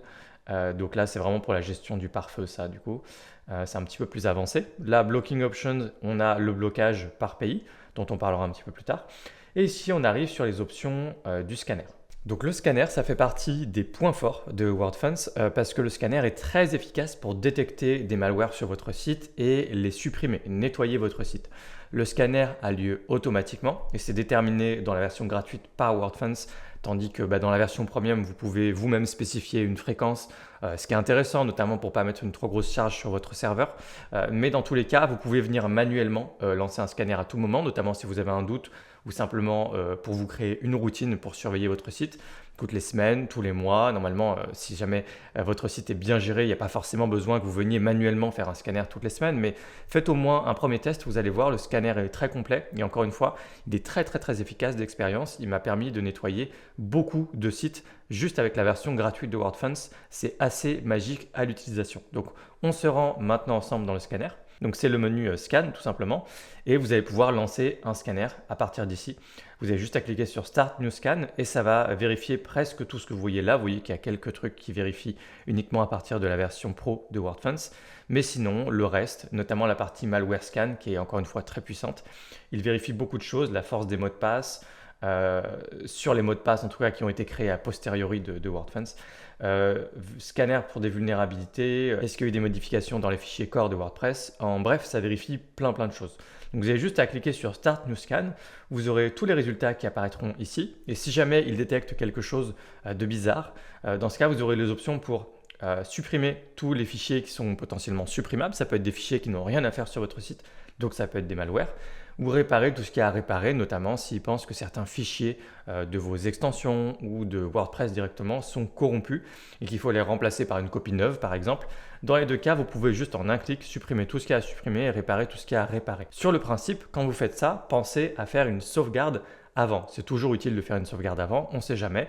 Donc là, c'est vraiment pour la gestion du pare-feu, ça, du coup. C'est un petit peu plus avancé. Là, Blocking Options, on a le blocage par pays, dont on parlera un petit peu plus tard. Et ici, on arrive sur les options du scanner. Donc le scanner, ça fait partie des points forts de WordFence parce que le scanner est très efficace pour détecter des malwares sur votre site et les supprimer, nettoyer votre site. Le scanner a lieu automatiquement et c'est déterminé dans la version gratuite par WordFence, tandis que dans la version premium, vous pouvez vous-même spécifier une fréquence, ce qui est intéressant notamment pour ne pas mettre une trop grosse charge sur votre serveur. Mais dans tous les cas, vous pouvez venir manuellement lancer un scanner à tout moment, notamment si vous avez un doute ou simplement pour vous créer une routine pour surveiller votre site toutes les semaines, tous les mois. Normalement, si jamais votre site est bien géré, il n'y a pas forcément besoin que vous veniez manuellement faire un scanner toutes les semaines, mais faites au moins un premier test, vous allez voir, le scanner est très complet et encore une fois, il est très efficace d'expérience. Il m'a permis de nettoyer beaucoup de sites juste avec la version gratuite de WordFence. C'est assez magique à l'utilisation. Donc, on se rend maintenant ensemble dans le scanner. Donc c'est le menu Scan tout simplement et vous allez pouvoir lancer un scanner à partir d'ici. Vous avez juste à cliquer sur Start New Scan et ça va vérifier presque tout ce que vous voyez là. Vous voyez qu'il y a quelques trucs qui vérifient uniquement à partir de la version Pro de WordFence. Mais sinon, le reste, notamment la partie Malware Scan qui est encore une fois très puissante, il vérifie beaucoup de choses, la force des mots de passe, sur les mots de passe en tout cas qui ont été créés a posteriori de WordFence. Scanner pour des vulnérabilités, est-ce qu'il y a eu des modifications dans les fichiers core de WordPress. En bref, ça vérifie plein de choses. Donc vous avez juste à cliquer sur Start New Scan, vous aurez tous les résultats qui apparaîtront ici. Et si jamais il détecte quelque chose de bizarre, dans ce cas, vous aurez les options pour supprimer tous les fichiers qui sont potentiellement supprimables. Ça peut être des fichiers qui n'ont rien à faire sur votre site, donc ça peut être des malwares. Ou réparer tout ce qu'il y a à réparer, notamment s'ils pensent que certains fichiers de vos extensions ou de WordPress directement sont corrompus et qu'il faut les remplacer par une copie neuve par exemple. Dans les deux cas, vous pouvez juste en un clic supprimer tout ce qu'il y a à supprimer et réparer tout ce qu'il y a à réparer. Sur le principe, quand vous faites ça, pensez à faire une sauvegarde avant. C'est toujours utile de faire une sauvegarde avant, on ne sait jamais.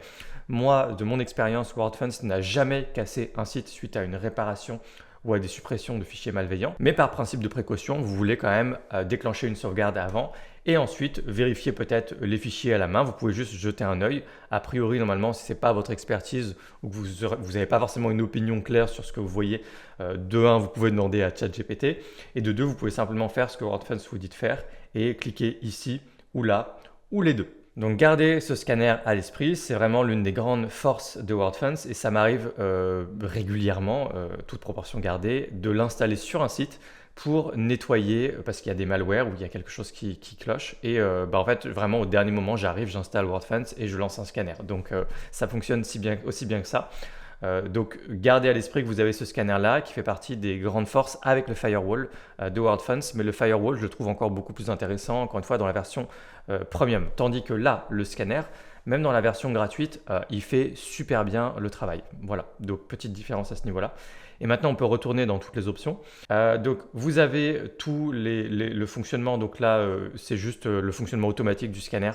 Moi, de mon expérience, WordFence n'a jamais cassé un site suite à une réparation ou à des suppressions de fichiers malveillants. Mais par principe de précaution, vous voulez quand même déclencher une sauvegarde avant et ensuite vérifier peut-être les fichiers à la main. Vous pouvez juste jeter un œil. A priori, normalement, si ce n'est pas votre expertise ou que vous n'avez pas forcément une opinion claire sur ce que vous voyez, de 1, vous pouvez demander à ChatGPT et de 2, vous pouvez simplement faire ce que WordFence vous dit de faire et cliquer ici ou là ou les deux. Donc gardez ce scanner à l'esprit, c'est vraiment l'une des grandes forces de WordFence et ça m'arrive régulièrement, toute proportion gardée, de l'installer sur un site pour nettoyer parce qu'il y a des malwares ou il y a quelque chose qui cloche et en fait vraiment au dernier moment j'arrive, j'installe WordFence et je lance un scanner. Donc ça fonctionne aussi bien que ça. Donc gardez à l'esprit que vous avez ce scanner là qui fait partie des grandes forces avec le firewall de WordFence, mais le firewall je le trouve encore beaucoup plus intéressant encore une fois dans la version premium, tandis que là le scanner même dans la version gratuite il fait super bien le travail. Voilà, donc petite différence à ce niveau là. Et maintenant, on peut retourner dans toutes les options. Donc, vous avez tout le fonctionnement. Donc là, c'est juste le fonctionnement automatique du scanner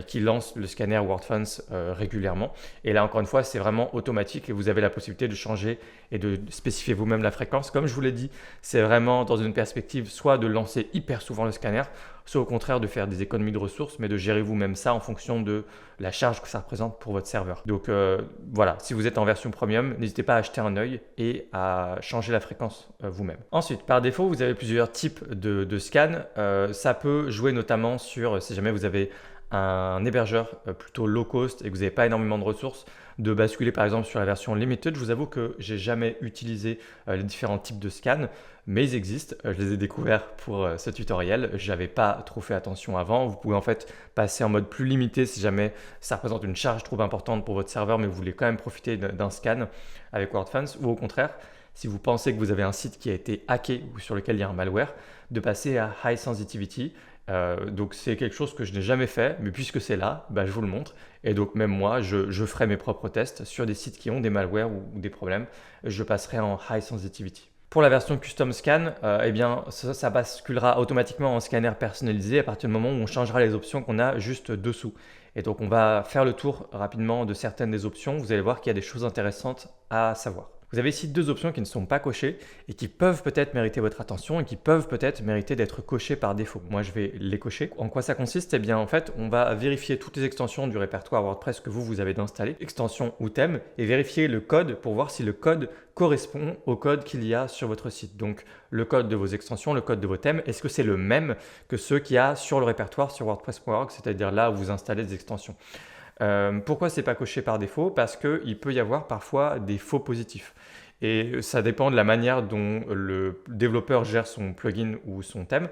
qui lance le scanner WordFence régulièrement. Et là, encore une fois, c'est vraiment automatique et vous avez la possibilité de changer et de spécifier vous-même la fréquence. Comme je vous l'ai dit, c'est vraiment dans une perspective soit de lancer hyper souvent le scanner, soit au contraire de faire des économies de ressources, mais de gérer vous-même ça en fonction de la charge que ça représente pour votre serveur. Donc voilà, si vous êtes en version premium, n'hésitez pas à acheter un œil et à changer la fréquence vous-même. Ensuite, par défaut, vous avez plusieurs types de scans. Ça peut jouer notamment sur, si jamais vous avez un hébergeur plutôt low cost et que vous n'avez pas énormément de ressources, de basculer par exemple sur la version limited. Je vous avoue que j'ai jamais utilisé les différents types de scans, mais ils existent. Je les ai découverts pour ce tutoriel. Je n'avais pas trop fait attention avant. Vous pouvez en fait passer en mode plus limité si jamais ça représente une charge trop importante pour votre serveur, mais vous voulez quand même profiter d'un scan avec WordFence, ou au contraire, si vous pensez que vous avez un site qui a été hacké ou sur lequel il y a un malware, de passer à High Sensitivity. Donc c'est quelque chose que je n'ai jamais fait, mais puisque c'est là, je vous le montre. Et donc même moi, je ferai mes propres tests sur des sites qui ont des malwares ou des problèmes. Je passerai en High Sensitivity. Pour la version Custom Scan, ça basculera automatiquement en scanner personnalisé à partir du moment où on changera les options qu'on a juste dessous. Et donc on va faire le tour rapidement de certaines des options. Vous allez voir qu'il y a des choses intéressantes à savoir. Vous avez ici deux options qui ne sont pas cochées et qui peuvent peut-être mériter votre attention et qui peuvent peut-être mériter d'être cochées par défaut. Moi, je vais les cocher. En quoi ça consiste? Eh bien, en fait, on va vérifier toutes les extensions du répertoire WordPress que vous avez installé, extensions ou thèmes, et vérifier le code pour voir si le code correspond au code qu'il y a sur votre site. Donc, le code de vos extensions, le code de vos thèmes, est-ce que c'est le même que ceux qu'il y a sur le répertoire sur WordPress.org, c'est-à-dire là où vous installez des extensions? Pourquoi c'est pas coché par défaut? Parce qu'il peut y avoir parfois des faux positifs. Et ça dépend de la manière dont le développeur gère son plugin ou son thème.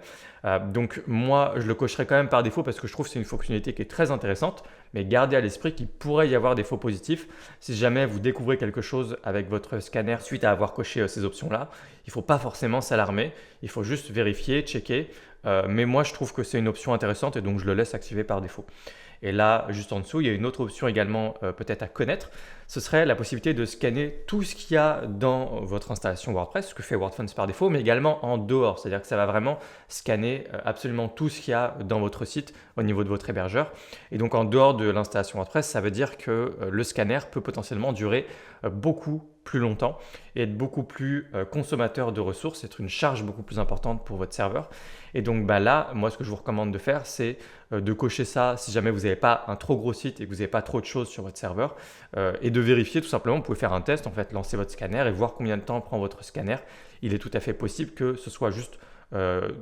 Donc moi, je le cocherai quand même par défaut parce que je trouve que c'est une fonctionnalité qui est très intéressante, mais gardez à l'esprit qu'il pourrait y avoir des faux positifs. Si jamais vous découvrez quelque chose avec votre scanner suite à avoir coché ces options-là, il ne faut pas forcément s'alarmer, il faut juste vérifier, checker. Mais moi, je trouve que c'est une option intéressante et donc je le laisse activer par défaut. Et là, juste en dessous, il y a une autre option également peut-être à connaître. Ce serait la possibilité de scanner tout ce qu'il y a dans votre installation WordPress, ce que fait WordFence par défaut, mais également en dehors. C'est-à-dire que ça va vraiment scanner absolument tout ce qu'il y a dans votre site au niveau de votre hébergeur. Et donc en dehors de l'installation WordPress, ça veut dire que le scanner peut potentiellement durer beaucoup plus longtemps et être beaucoup plus consommateur de ressources, être une charge beaucoup plus importante pour votre serveur. Et donc là, moi ce que je vous recommande de faire, c'est de cocher ça si jamais vous n'avez pas un trop gros site et que vous n'avez pas trop de choses sur votre serveur et de vérifier tout simplement. Vous pouvez faire un test, en fait, lancer votre scanner et voir combien de temps prend votre scanner. Il est tout à fait possible que ce soit juste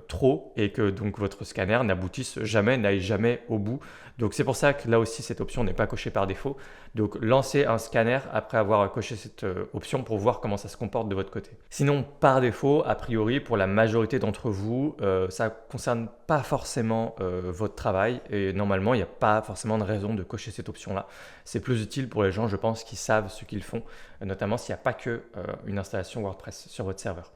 trop et que donc votre scanner n'aboutisse jamais, n'aille jamais au bout. Donc c'est pour ça que là aussi cette option n'est pas cochée par défaut. Donc lancez un scanner après avoir coché cette option pour voir comment ça se comporte de votre côté. Sinon par défaut, a priori pour la majorité d'entre vous, ça ne concerne pas forcément votre travail et normalement il n'y a pas forcément de raison de cocher cette option-là. C'est plus utile pour les gens, je pense, qui savent ce qu'ils font, notamment s'il n'y a pas que une installation WordPress sur votre serveur.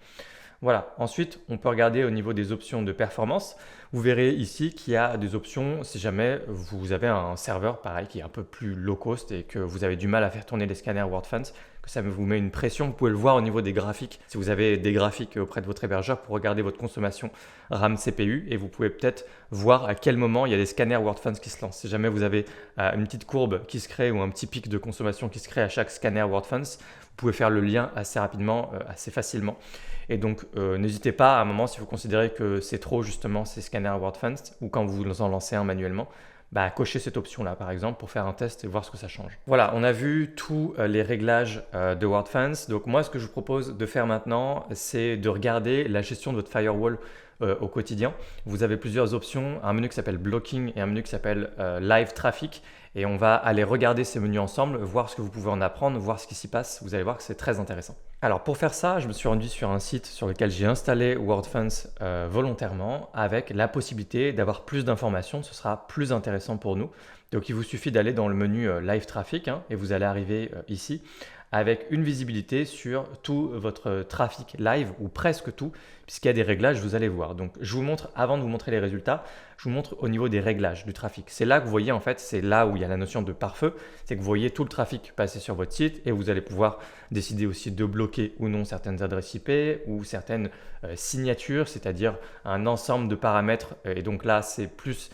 Voilà, ensuite on peut regarder au niveau des options de performance. Vous verrez ici qu'il y a des options si jamais vous avez un serveur pareil qui est un peu plus low cost et que vous avez du mal à faire tourner les scanners WordFence, que ça vous met une pression. Vous pouvez le voir au niveau des graphiques. Si vous avez des graphiques auprès de votre hébergeur pour regarder votre consommation RAM CPU et vous pouvez peut-être voir à quel moment il y a des scanners WordFence qui se lancent. Si jamais vous avez une petite courbe qui se crée ou un petit pic de consommation qui se crée à chaque scanner WordFence, vous pouvez faire le lien assez rapidement, assez facilement. Et donc, n'hésitez pas à un moment, si vous considérez que c'est trop justement ces scanners WordFence ou quand vous en lancez un manuellement, cochez cette option-là par exemple pour faire un test et voir ce que ça change. Voilà, on a vu tous les réglages de WordFence. Donc moi, ce que je vous propose de faire maintenant, c'est de regarder la gestion de votre firewall au quotidien. Vous avez plusieurs options, un menu qui s'appelle Blocking et un menu qui s'appelle Live Traffic. Et on va aller regarder ces menus ensemble, voir ce que vous pouvez en apprendre, voir ce qui s'y passe. Vous allez voir que c'est très intéressant. Alors pour faire ça, je me suis rendu sur un site sur lequel j'ai installé WordFence volontairement avec la possibilité d'avoir plus d'informations. Ce sera plus intéressant pour nous. Donc il vous suffit d'aller dans le menu Live Traffic et vous allez arriver ici avec une visibilité sur tout votre trafic live ou presque tout, puisqu'il y a des réglages, vous allez voir. Donc je vous montre, avant de vous montrer les résultats, je vous montre au niveau des réglages du trafic. C'est là que vous voyez, en fait, c'est là où il y a la notion de pare-feu, c'est que vous voyez tout le trafic passer sur votre site et vous allez pouvoir décider aussi de bloquer ou non certaines adresses IP ou certaines signatures, c'est-à-dire un ensemble de paramètres. Et donc là, c'est plus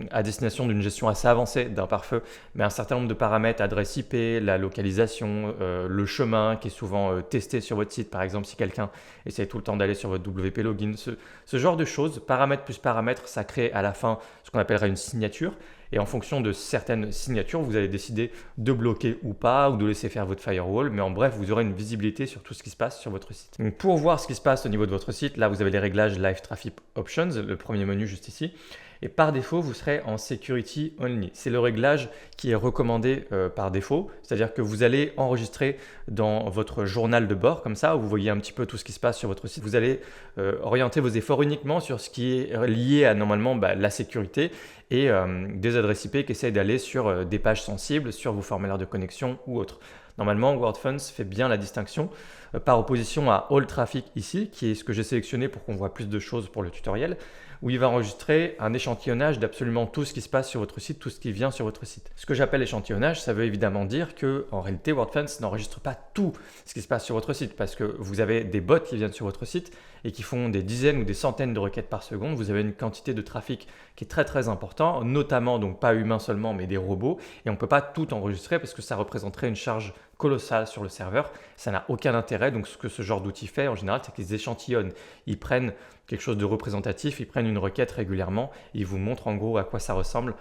à destination d'une gestion assez avancée d'un pare-feu, mais un certain nombre de paramètres, adresse IP, la localisation, le chemin qui est souvent testé sur votre site, par exemple si quelqu'un essaie tout le temps d'aller sur votre WP Login, ce genre de choses, paramètres plus paramètres, ça crée à la fin ce qu'on appellerait une signature. Et en fonction de certaines signatures, vous allez décider de bloquer ou pas, ou de laisser faire votre firewall. Mais en bref, vous aurez une visibilité sur tout ce qui se passe sur votre site. Donc pour voir ce qui se passe au niveau de votre site, là vous avez les réglages Live Traffic Options, le premier menu juste ici. Et par défaut, vous serez en Security Only. C'est le réglage qui est recommandé par défaut. C'est-à-dire que vous allez enregistrer dans votre journal de bord, comme ça, où vous voyez un petit peu tout ce qui se passe sur votre site. Vous allez orienter vos efforts uniquement sur ce qui est lié à normalement la sécurité et des adresses IP qui essayent d'aller sur des pages sensibles, sur vos formulaires de connexion ou autres. Normalement, WordFence fait bien la distinction par opposition à All Traffic ici, qui est ce que j'ai sélectionné pour qu'on voit plus de choses pour le tutoriel, où il va enregistrer un échantillonnage d'absolument tout ce qui se passe sur votre site, tout ce qui vient sur votre site. Ce que j'appelle échantillonnage, ça veut évidemment dire que en réalité, WordFence n'enregistre pas tout ce qui se passe sur votre site parce que vous avez des bots qui viennent sur votre site et qui font des dizaines ou des centaines de requêtes par seconde. Vous avez une quantité de trafic qui est très très important, notamment donc pas humains seulement mais des robots, et on ne peut pas tout enregistrer parce que ça représenterait une charge colossale sur le serveur. Ça n'a aucun intérêt. Donc ce que ce genre d'outil fait en général, c'est qu'ils échantillonnent. Ils prennent quelque chose de représentatif, ils prennent une requête régulièrement et ils vous montrent en gros à quoi ça ressemble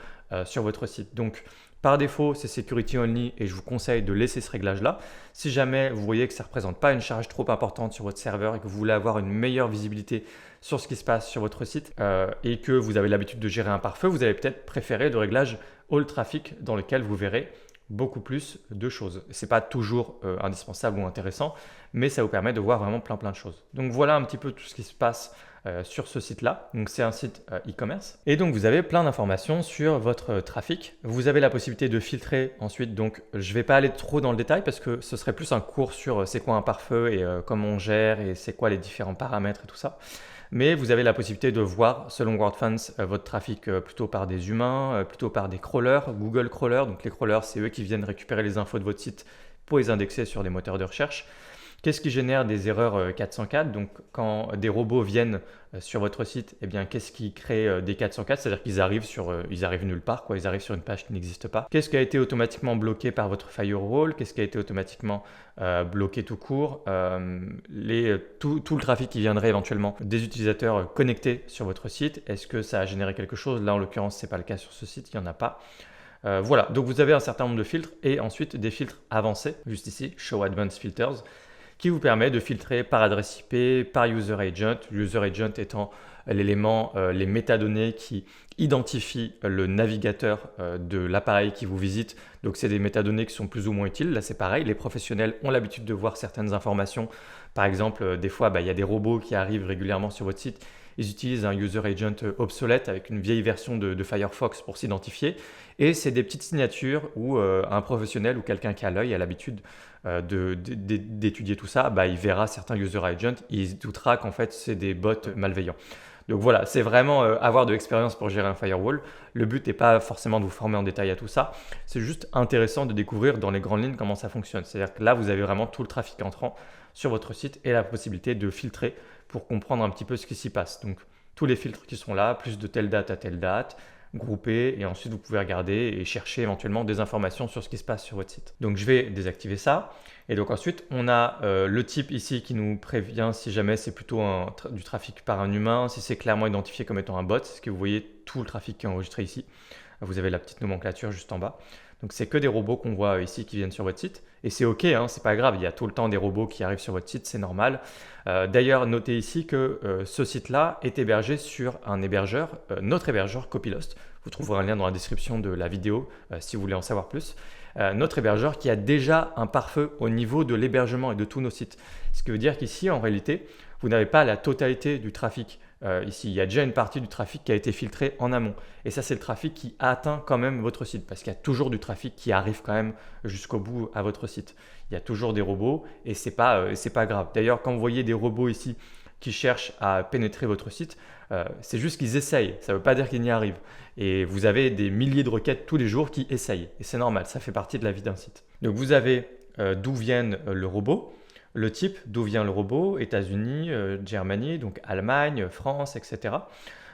sur votre site. Donc par défaut, c'est Security Only et je vous conseille de laisser ce réglage-là. Si jamais vous voyez que ça ne représente pas une charge trop importante sur votre serveur et que vous voulez avoir une meilleure visibilité sur ce qui se passe sur votre site et que vous avez l'habitude de gérer un pare-feu, vous allez peut-être préférer le réglage All Traffic dans lequel vous verrez beaucoup plus de choses. C'est pas toujours indispensable ou intéressant, mais ça vous permet de voir vraiment plein de choses. Donc voilà un petit peu tout ce qui se passe sur ce site-là. Donc c'est un site e-commerce. Et donc vous avez plein d'informations sur votre trafic. Vous avez la possibilité de filtrer ensuite. Donc je ne vais pas aller trop dans le détail parce que ce serait plus un cours sur c'est quoi un pare-feu et comment on gère et c'est quoi les différents paramètres et tout ça. Mais vous avez la possibilité de voir, selon WordFans, votre trafic plutôt par des humains, plutôt par des crawlers, Google Crawlers. Donc les crawlers, c'est eux qui viennent récupérer les infos de votre site pour les indexer sur des moteurs de recherche. Qu'est-ce qui génère des erreurs 404? Donc quand des robots viennent sur votre site, eh bien qu'est-ce qui crée des 404? C'est-à-dire qu'ils arrivent ils arrivent nulle part, quoi. Ils arrivent sur une page qui n'existe pas. Qu'est-ce qui a été automatiquement bloqué par votre firewall? Qu'est-ce qui a été automatiquement bloqué tout court? Tout le trafic qui viendrait éventuellement des utilisateurs connectés sur votre site, est-ce que ça a généré quelque chose? Là en l'occurrence, c'est pas le cas sur ce site, il n'y en a pas. Voilà, donc vous avez un certain nombre de filtres et ensuite des filtres avancés, juste ici, Show Advanced Filters, qui vous permet de filtrer par adresse IP, par user agent. User agent étant l'élément, les métadonnées qui identifient le navigateur de l'appareil qui vous visite. Donc c'est des métadonnées qui sont plus ou moins utiles. Là c'est pareil, les professionnels ont l'habitude de voir certaines informations. Par exemple, des fois, il y a des robots qui arrivent régulièrement sur votre site. Ils utilisent un user agent obsolète avec une vieille version de Firefox pour s'identifier. Et c'est des petites signatures où un professionnel ou quelqu'un qui a l'œil a l'habitude d'étudier tout ça, il verra certains user agents, il se doutera qu'en fait c'est des bots malveillants. Donc voilà, c'est vraiment avoir de l'expérience pour gérer un firewall. Le but n'est pas forcément de vous former en détail à tout ça, c'est juste intéressant de découvrir dans les grandes lignes comment ça fonctionne. C'est-à-dire que là, vous avez vraiment tout le trafic entrant sur votre site et la possibilité de filtrer pour comprendre un petit peu ce qui s'y passe. Donc tous les filtres qui sont là, plus de telle date à telle date, groupés, et ensuite vous pouvez regarder et chercher éventuellement des informations sur ce qui se passe sur votre site. Donc je vais désactiver ça. Et donc ensuite, on a le type ici qui nous prévient si jamais c'est plutôt du trafic par un humain, si c'est clairement identifié comme étant un bot, c'est ce que vous voyez tout le trafic qui est enregistré ici. Vous avez la petite nomenclature juste en bas. Donc c'est que des robots qu'on voit ici qui viennent sur votre site. Et c'est ok, hein, c'est pas grave, il y a tout le temps des robots qui arrivent sur votre site, c'est normal. D'ailleurs, notez ici que ce site-là est hébergé sur un hébergeur, notre hébergeur Copylost. Vous trouverez un lien dans la description de la vidéo si vous voulez en savoir plus. Notre hébergeur qui a déjà un pare-feu au niveau de l'hébergement et de tous nos sites. Ce qui veut dire qu'ici, en réalité, vous n'avez pas la totalité du trafic. Ici, il y a déjà une partie du trafic qui a été filtrée en amont. Et ça, c'est le trafic qui atteint quand même votre site parce qu'il y a toujours du trafic qui arrive quand même jusqu'au bout à votre site. Il y a toujours des robots et c'est pas grave. D'ailleurs, quand vous voyez des robots ici qui cherchent à pénétrer votre site, c'est juste qu'ils essayent. Ça ne veut pas dire qu'ils n'y arrivent. Et vous avez des milliers de requêtes tous les jours qui essayent. Et c'est normal, ça fait partie de la vie d'un site. Donc vous avez d'où vient le robot. Le type, d'où vient le robot, États-Unis, Germanie, donc Allemagne, France, etc.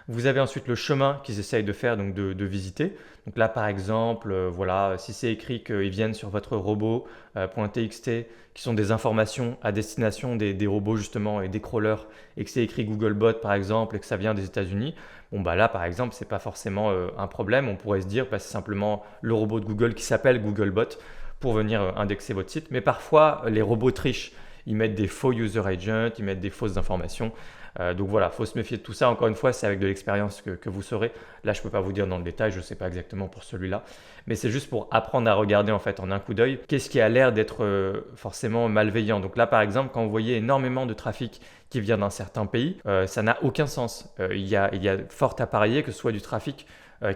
Vous avez ensuite le chemin qu'ils essayent de faire, donc de visiter. Donc là, par exemple, voilà, si c'est écrit qu'ils viennent sur votre robot.txt, qui sont des informations à destination des robots justement et des crawlers, et que c'est écrit Googlebot par exemple, et que ça vient des États-Unis, là, par exemple, c'est pas forcément un problème. On pourrait se dire, c'est simplement le robot de Google qui s'appelle Googlebot pour venir indexer votre site. Mais parfois, les robots trichent. Ils mettent des faux user agents, ils mettent des fausses informations. Donc voilà, il faut se méfier de tout ça. Encore une fois, c'est avec de l'expérience que vous saurez. Là, je ne peux pas vous dire dans le détail, je ne sais pas exactement pour celui-là. Mais c'est juste pour apprendre à regarder en fait en un coup d'œil qu'est-ce qui a l'air d'être forcément malveillant. Donc là, par exemple, quand vous voyez énormément de trafic qui vient d'un certain pays, ça n'a aucun sens. Il y a fort à parier que ce soit du trafic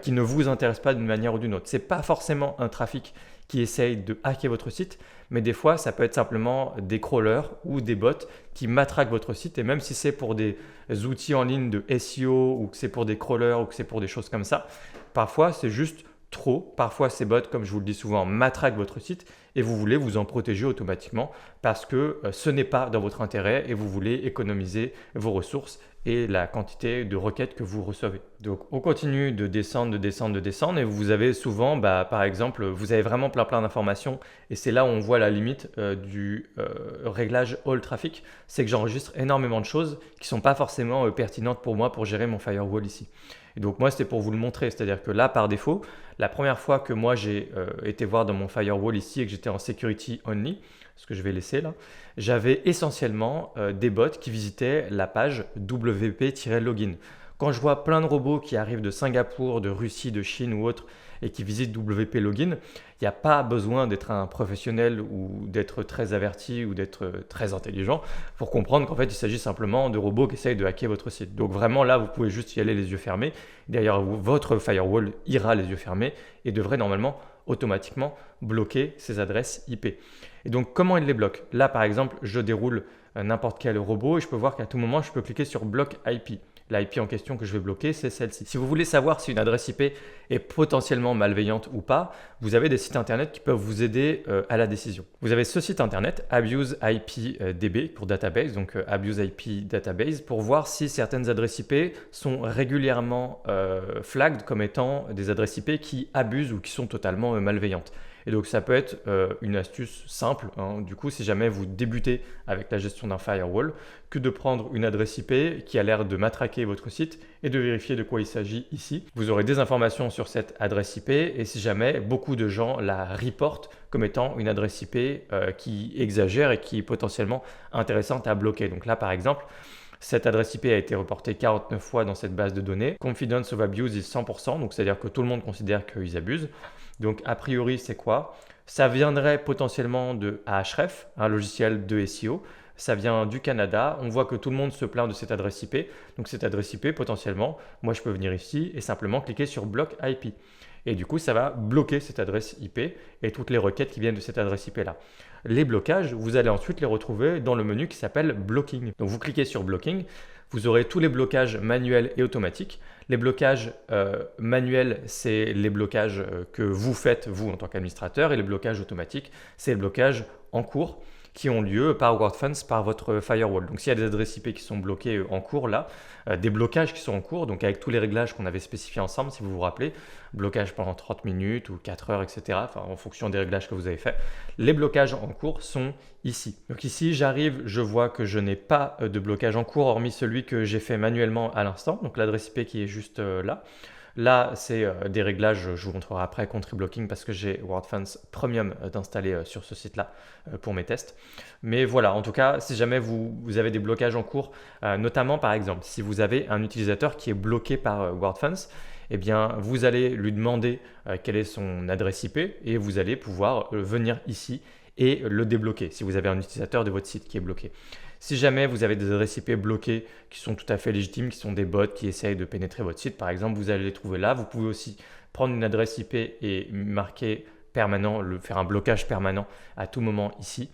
qui ne vous intéresse pas d'une manière ou d'une autre. Ce n'est pas forcément un trafic qui essaye de hacker votre site, mais des fois, ça peut être simplement des crawlers ou des bots qui matraquent votre site. Et même si c'est pour des outils en ligne de SEO ou que c'est pour des crawlers ou que c'est pour des choses comme ça, parfois, c'est juste trop. Parfois, ces bots, comme je vous le dis souvent, matraquent votre site et vous voulez vous en protéger automatiquement parce que ce n'est pas dans votre intérêt et vous voulez économiser vos ressources et la quantité de requêtes que vous recevez. Donc, on continue de descendre et vous avez souvent, par exemple, vous avez vraiment plein d'informations et c'est là où on voit la limite du réglage all traffic, c'est que j'enregistre énormément de choses qui ne sont pas forcément pertinentes pour moi pour gérer mon firewall ici. Et donc moi, c'était pour vous le montrer, c'est-à-dire que là, par défaut, la première fois que moi j'ai été voir dans mon firewall ici et que j'étais en security only, ce que je vais laisser là, j'avais essentiellement des bots qui visitaient la page WP-login. Quand je vois plein de robots qui arrivent de Singapour, de Russie, de Chine ou autres et qui visitent WP Login, il n'y a pas besoin d'être un professionnel ou d'être très averti ou d'être très intelligent pour comprendre qu'en fait il s'agit simplement de robots qui essayent de hacker votre site. Donc vraiment là vous pouvez juste y aller les yeux fermés. D'ailleurs votre firewall ira les yeux fermés et devrait normalement automatiquement bloquer ces adresses IP. Et donc comment il les bloque? Là par exemple je déroule n'importe quel robot et je peux voir qu'à tout moment je peux cliquer sur bloc IP. L'IP en question que je vais bloquer, c'est celle-ci. Si vous voulez savoir si une adresse IP est potentiellement malveillante ou pas, vous avez des sites internet qui peuvent vous aider à la décision. Vous avez ce site internet, AbuseIPDB pour database, donc AbuseIP Database, pour voir si certaines adresses IP sont régulièrement flagged comme étant des adresses IP qui abusent ou qui sont totalement malveillantes. Et donc ça peut être une astuce simple, hein, du coup si jamais vous débutez avec la gestion d'un firewall, que de prendre une adresse IP qui a l'air de matraquer votre site et de vérifier de quoi il s'agit ici. Vous aurez des informations sur cette adresse IP et si jamais beaucoup de gens la reportent comme étant une adresse IP qui exagère et qui est potentiellement intéressante à bloquer. Donc là par exemple, cette adresse IP a été reportée 49 fois dans cette base de données. Confidence of abuse is 100%, donc c'est-à-dire que tout le monde considère qu'ils abusent. Donc a priori c'est quoi? Ça viendrait potentiellement de Ahref, un logiciel de SEO. Ça vient du Canada. On voit que tout le monde se plaint de cette adresse IP. Donc cette adresse IP potentiellement, moi je peux venir ici et simplement cliquer sur bloc IP. Et du coup, ça va bloquer cette adresse IP et toutes les requêtes qui viennent de cette adresse IP-là. Les blocages, vous allez ensuite les retrouver dans le menu qui s'appelle Blocking. Donc, vous cliquez sur Blocking, vous aurez tous les blocages manuels et automatiques. Les blocages manuels, c'est les blocages que vous faites, vous, en tant qu'administrateur, et les blocages automatiques, c'est les blocages en cours qui ont lieu par WordFence, par votre firewall. Donc s'il y a des adresses IP qui sont bloquées en cours là, des blocages qui sont en cours, donc avec tous les réglages qu'on avait spécifiés ensemble, si vous vous rappelez, blocage pendant 30 minutes ou 4 heures, etc., enfin, en fonction des réglages que vous avez fait, les blocages en cours sont ici. Donc ici, j'arrive, je vois que je n'ai pas de blocage en cours, hormis celui que j'ai fait manuellement à l'instant, donc l'adresse IP qui est juste là. Là, c'est des réglages, je vous montrerai après, Country Blocking, parce que j'ai WordFence Premium d'installer sur ce site-là pour mes tests. Mais voilà, en tout cas, si jamais vous avez des blocages en cours, notamment par exemple, si vous avez un utilisateur qui est bloqué par WordFence, eh bien, vous allez lui demander quelle est son adresse IP et vous allez pouvoir venir ici et le débloquer si vous avez un utilisateur de votre site qui est bloqué. Si jamais vous avez des adresses IP bloquées qui sont tout à fait légitimes, qui sont des bots qui essayent de pénétrer votre site, par exemple, vous allez les trouver là. Vous pouvez aussi prendre une adresse IP et marquer permanent, faire un blocage permanent à tout moment ici,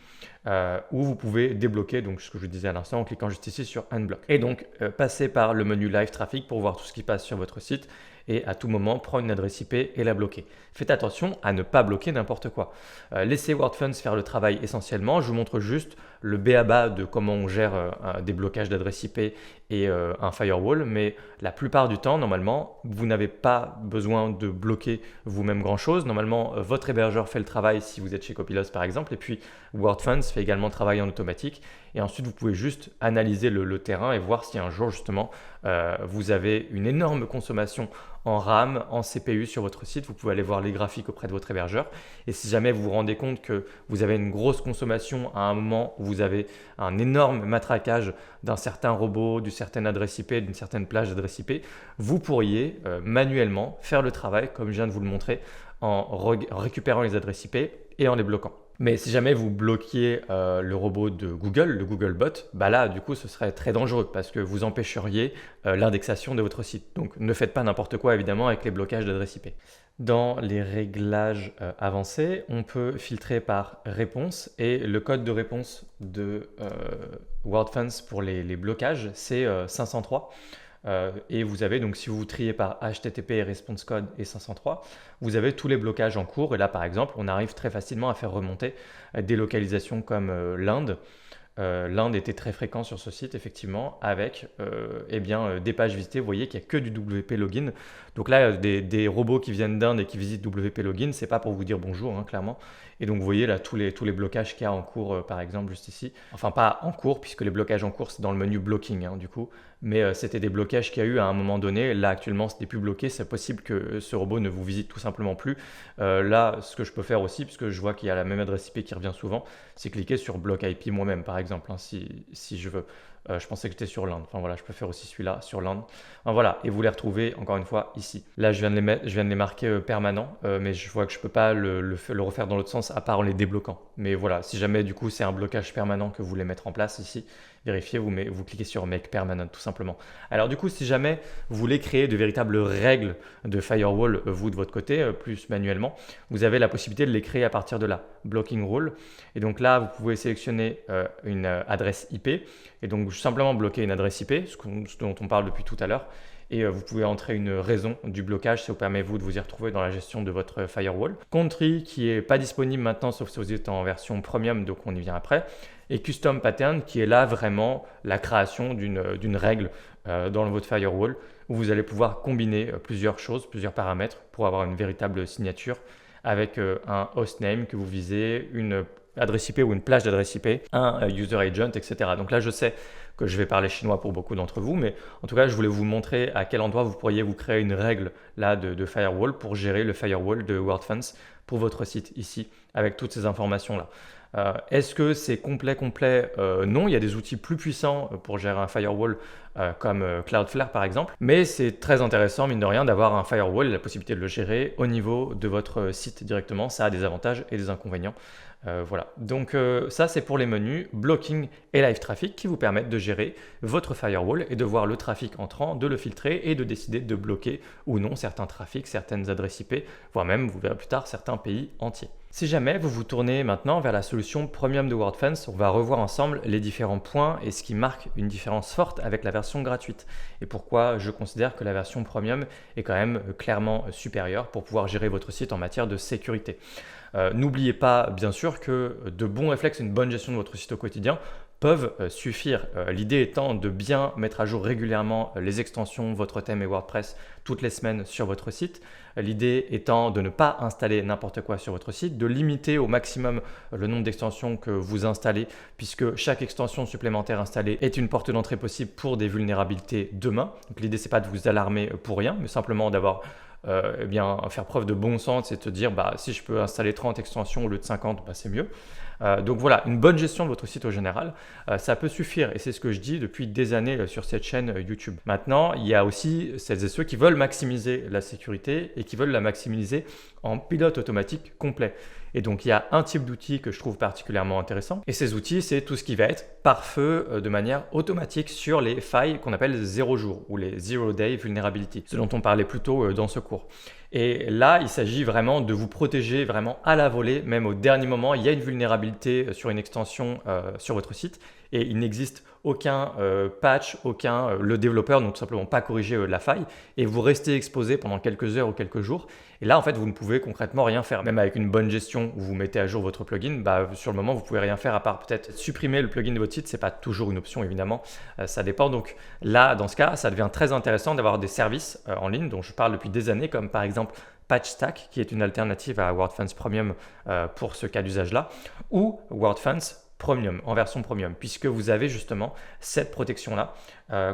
ou vous pouvez débloquer, donc ce que je vous disais à l'instant, en cliquant juste ici sur Unblock. Et donc, passer par le menu Live Traffic pour voir tout ce qui passe sur votre site et à tout moment prendre une adresse IP et la bloquer. Faites attention à ne pas bloquer n'importe quoi. Laissez WordFence faire le travail essentiellement. Je vous montre juste le b.a.-ba de comment on gère des blocages d'adresse IP et un firewall, mais la plupart du temps, normalement, vous n'avez pas besoin de bloquer vous-même grand-chose. Normalement, votre hébergeur fait le travail si vous êtes chez Copilot par exemple, et puis WordFence fait également le travail en automatique. Et ensuite, vous pouvez juste analyser le terrain et voir si un jour, justement, vous avez une énorme consommation en RAM, en CPU sur votre site. Vous pouvez aller voir les graphiques auprès de votre hébergeur. Et si jamais vous vous rendez compte que vous avez une grosse consommation à un moment où vous avez un énorme matraquage d'un certain robot, d'une certaine adresse IP, d'une certaine plage d'adresse IP, vous pourriez manuellement faire le travail, comme je viens de vous le montrer, en récupérant les adresses IP et en les bloquant. Mais si jamais vous bloquiez le robot de Google, le Googlebot, bah là, du coup, ce serait très dangereux parce que vous empêcheriez l'indexation de votre site. Donc, ne faites pas n'importe quoi, évidemment, avec les blocages d'adresse IP. Dans les réglages avancés, on peut filtrer par réponse et le code de réponse de WordFence pour les blocages, c'est 503. Et vous avez donc, si vous triez par HTTP response code et 503, vous avez tous les blocages en cours. Et là, par exemple, on arrive très facilement à faire remonter des localisations comme l'Inde. L'Inde était très fréquent sur ce site, effectivement, avec des pages visitées. Vous voyez qu'il n'y a que du WP Login. Donc là, des robots qui viennent d'Inde et qui visitent WP Login, c'est pas pour vous dire bonjour, hein, clairement. Et donc, vous voyez là tous les blocages qu'il y a en cours, par exemple, juste ici. Enfin, pas en cours, puisque les blocages en cours, c'est dans le menu Blocking, hein, du coup. Mais c'était des blocages qu'il y a eu à un moment donné. Là, actuellement, ce n'est plus bloqué. C'est possible que ce robot ne vous visite tout simplement plus. Là, ce que je peux faire aussi, puisque je vois qu'il y a la même adresse IP qui revient souvent, c'est cliquer sur Block IP moi-même, par exemple. exemple, hein, si je veux. Je pensais que j'étais sur l'Inde. Enfin voilà, je peux faire aussi celui-là sur l'Inde. Enfin, voilà, et vous les retrouvez encore une fois ici. Là, je viens de les marquer permanents, mais je vois que je peux pas le refaire dans l'autre sens à part en les débloquant. Mais voilà, si jamais du coup c'est un blocage permanent que vous voulez mettre en place ici, vérifiez, vous cliquez sur Make Permanent tout simplement. Alors du coup, si jamais vous voulez créer de véritables règles de firewall, vous de votre côté, plus manuellement, vous avez la possibilité de les créer à partir de là, Blocking Rule. Et donc là, vous pouvez sélectionner une adresse IP et donc simplement bloquer une adresse IP, ce dont on parle depuis tout à l'heure. Et vous pouvez entrer une raison du blocage, ça vous permet vous de vous y retrouver dans la gestion de votre firewall. Country qui n'est pas disponible maintenant sauf si vous êtes en version premium, donc on y vient après. Et Custom Pattern qui est là vraiment la création d'une règle dans votre firewall où vous allez pouvoir combiner plusieurs choses, plusieurs paramètres pour avoir une véritable signature avec un hostname que vous visez, une adresse IP ou une plage d'adresse IP, un user agent, etc. Donc là, je sais que je vais parler chinois pour beaucoup d'entre vous, mais en tout cas, je voulais vous montrer à quel endroit vous pourriez vous créer une règle là de firewall pour gérer le firewall de WordFence pour votre site ici, avec toutes ces informations-là. Est-ce que c'est complet? Non, il y a des outils plus puissants pour gérer un firewall comme Cloudflare par exemple, mais c'est très intéressant mine de rien d'avoir un firewall et la possibilité de le gérer au niveau de votre site directement. Ça a des avantages et des inconvénients. Voilà, donc ça c'est pour les menus Blocking et Live Traffic qui vous permettent de gérer votre firewall et de voir le trafic entrant, de le filtrer et de décider de bloquer ou non certains trafics, certaines adresses IP, voire même, vous verrez plus tard, certains pays entiers. Si jamais vous vous tournez maintenant vers la solution Premium de WordFence, on va revoir ensemble les différents points et ce qui marque une différence forte avec la version gratuite et pourquoi je considère que la version Premium est quand même clairement supérieure pour pouvoir gérer votre site en matière de sécurité. N'oubliez pas bien sûr que de bons réflexes et une bonne gestion de votre site au quotidien peuvent suffire. L'idée étant de bien mettre à jour régulièrement les extensions, votre thème et WordPress toutes les semaines sur votre site. L'idée étant de ne pas installer n'importe quoi sur votre site, de limiter au maximum le nombre d'extensions que vous installez puisque chaque extension supplémentaire installée est une porte d'entrée possible pour des vulnérabilités demain. Donc l'idée c'est pas de vous alarmer pour rien, mais simplement d'avoir faire preuve de bon sens et te dire si je peux installer 30 extensions au lieu de 50, c'est mieux. Donc voilà, une bonne gestion de votre site au général, ça peut suffire et c'est ce que je dis depuis des années sur cette chaîne YouTube. Maintenant, il y a aussi celles et ceux qui veulent maximiser la sécurité et qui veulent la maximiser en pilote automatique complet. Et donc, il y a un type d'outil que je trouve particulièrement intéressant. Et ces outils, c'est tout ce qui va être pare-feu de manière automatique sur les failles qu'on appelle 0 jour ou les Zero Day Vulnerability, ce dont on parlait plus tôt dans ce cours. Et là, il s'agit vraiment de vous protéger vraiment à la volée, même au dernier moment. Il y a une vulnérabilité sur une extension sur votre site et il n'existe aucun patch, le développeur n'a tout simplement pas corrigé la faille et vous restez exposé pendant quelques heures ou quelques jours. Et là, en fait, vous ne pouvez concrètement rien faire. Même avec une bonne gestion où vous mettez à jour votre plugin, sur le moment, vous pouvez rien faire à part peut-être supprimer le plugin de votre site. C'est pas toujours une option, évidemment. Ça dépend. Donc là, dans ce cas, ça devient très intéressant d'avoir des services en ligne dont je parle depuis des années, comme par exemple PatchStack, qui est une alternative à WordFence Premium pour ce cas d'usage-là, ou WordFence Premium, en version Premium, puisque vous avez justement cette protection-là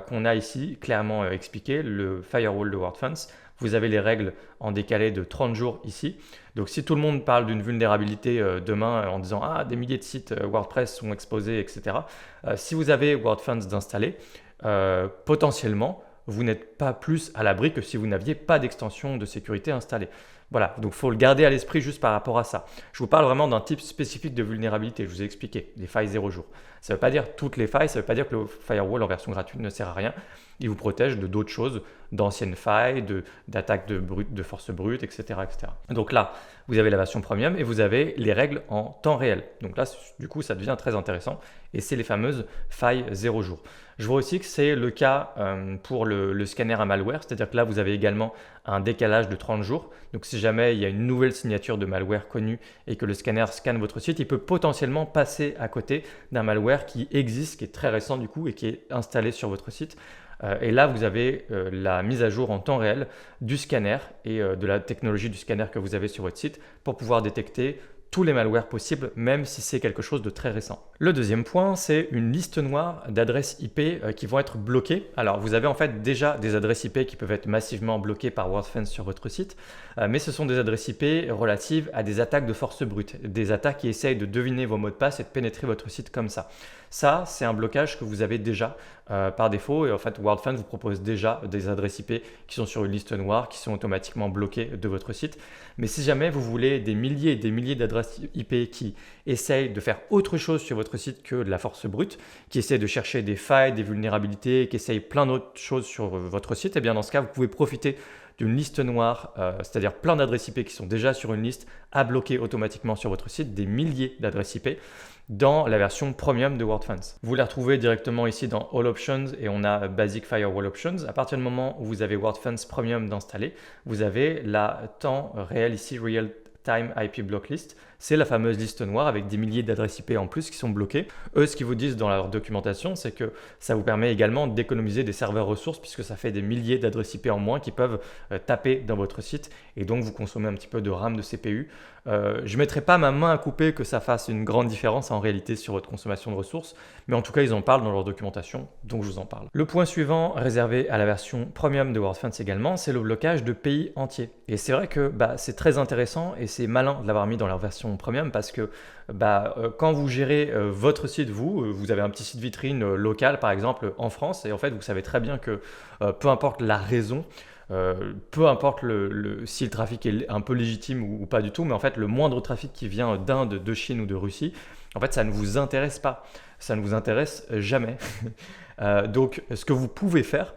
qu'on a ici clairement expliqué, le firewall de WordFence. Vous avez les règles en décalé de 30 jours ici. Donc si tout le monde parle d'une vulnérabilité demain en disant « des milliers de sites WordPress sont exposés, etc. » Si vous avez WordFence d'installer, potentiellement, vous n'êtes pas plus à l'abri que si vous n'aviez pas d'extension de sécurité installée. Voilà, donc il faut le garder à l'esprit juste par rapport à ça. Je vous parle vraiment d'un type spécifique de vulnérabilité, je vous ai expliqué, les failles 0 jour. Ça ne veut pas dire toutes les failles, ça ne veut pas dire que le firewall en version gratuite ne sert à rien. Il vous protège de d'autres choses, d'anciennes failles, d'attaques de force brute, etc., etc. Donc là, vous avez la version premium et vous avez les règles en temps réel. Donc là, du coup, ça devient très intéressant et c'est les fameuses failles 0 jour. Je vois aussi que c'est le cas pour le scanner à malware, c'est-à-dire que là, vous avez également un décalage de 30 jours. Donc si jamais il y a une nouvelle signature de malware connue et que le scanner scanne votre site, il peut potentiellement passer à côté d'un malware qui existe, qui est très récent du coup et qui est installé sur votre site. Et là, vous avez la mise à jour en temps réel du scanner et de la technologie du scanner que vous avez sur votre site pour pouvoir détecter tous les malwares possibles, même si c'est quelque chose de très récent. Le deuxième point, c'est une liste noire d'adresses IP qui vont être bloquées. Alors, vous avez en fait déjà des adresses IP qui peuvent être massivement bloquées par WordFence sur votre site, mais ce sont des adresses IP relatives à des attaques de force brute, des attaques qui essayent de deviner vos mots de passe et de pénétrer votre site comme ça. Ça, c'est un blocage que vous avez déjà par défaut, et en fait, WordFence vous propose déjà des adresses IP qui sont sur une liste noire, qui sont automatiquement bloquées de votre site. Mais si jamais vous voulez des milliers et des milliers d'adresses IP qui essayent de faire autre chose sur votre site que de la force brute, qui essayent de chercher des failles, des vulnérabilités, qui essayent plein d'autres choses sur votre site, et bien dans ce cas, vous pouvez profiter d'une liste noire, c'est-à-dire plein d'adresses IP qui sont déjà sur une liste, à bloquer automatiquement sur votre site des milliers d'adresses IP dans la version premium de WordFence. Vous les retrouvez directement ici dans All Options et on a Basic Firewall Options. À partir du moment où vous avez WordFence Premium d'installer, vous avez la temps réel ici, Real Time IP Block List. C'est la fameuse liste noire avec des milliers d'adresses IP en plus qui sont bloquées. Eux, ce qu'ils vous disent dans leur documentation, c'est que ça vous permet également d'économiser des serveurs ressources puisque ça fait des milliers d'adresses IP en moins qui peuvent taper dans votre site et donc vous consommez un petit peu de RAM de CPU. Je ne mettrai pas ma main à couper que ça fasse une grande différence en réalité sur votre consommation de ressources, mais en tout cas, ils en parlent dans leur documentation, donc je vous en parle. Le point suivant, réservé à la version premium de WordFence également, c'est le blocage de pays entiers. Et c'est vrai que c'est très intéressant et c'est malin de l'avoir mis dans leur version premium parce que quand vous gérez votre site, vous avez un petit site vitrine local par exemple en France et en fait vous savez très bien que peu importe la raison, peu importe si le trafic est un peu légitime ou pas du tout, mais en fait le moindre trafic qui vient d'Inde, de Chine ou de Russie, en fait ça ne vous intéresse pas, ça ne vous intéresse jamais. Donc ce que vous pouvez faire,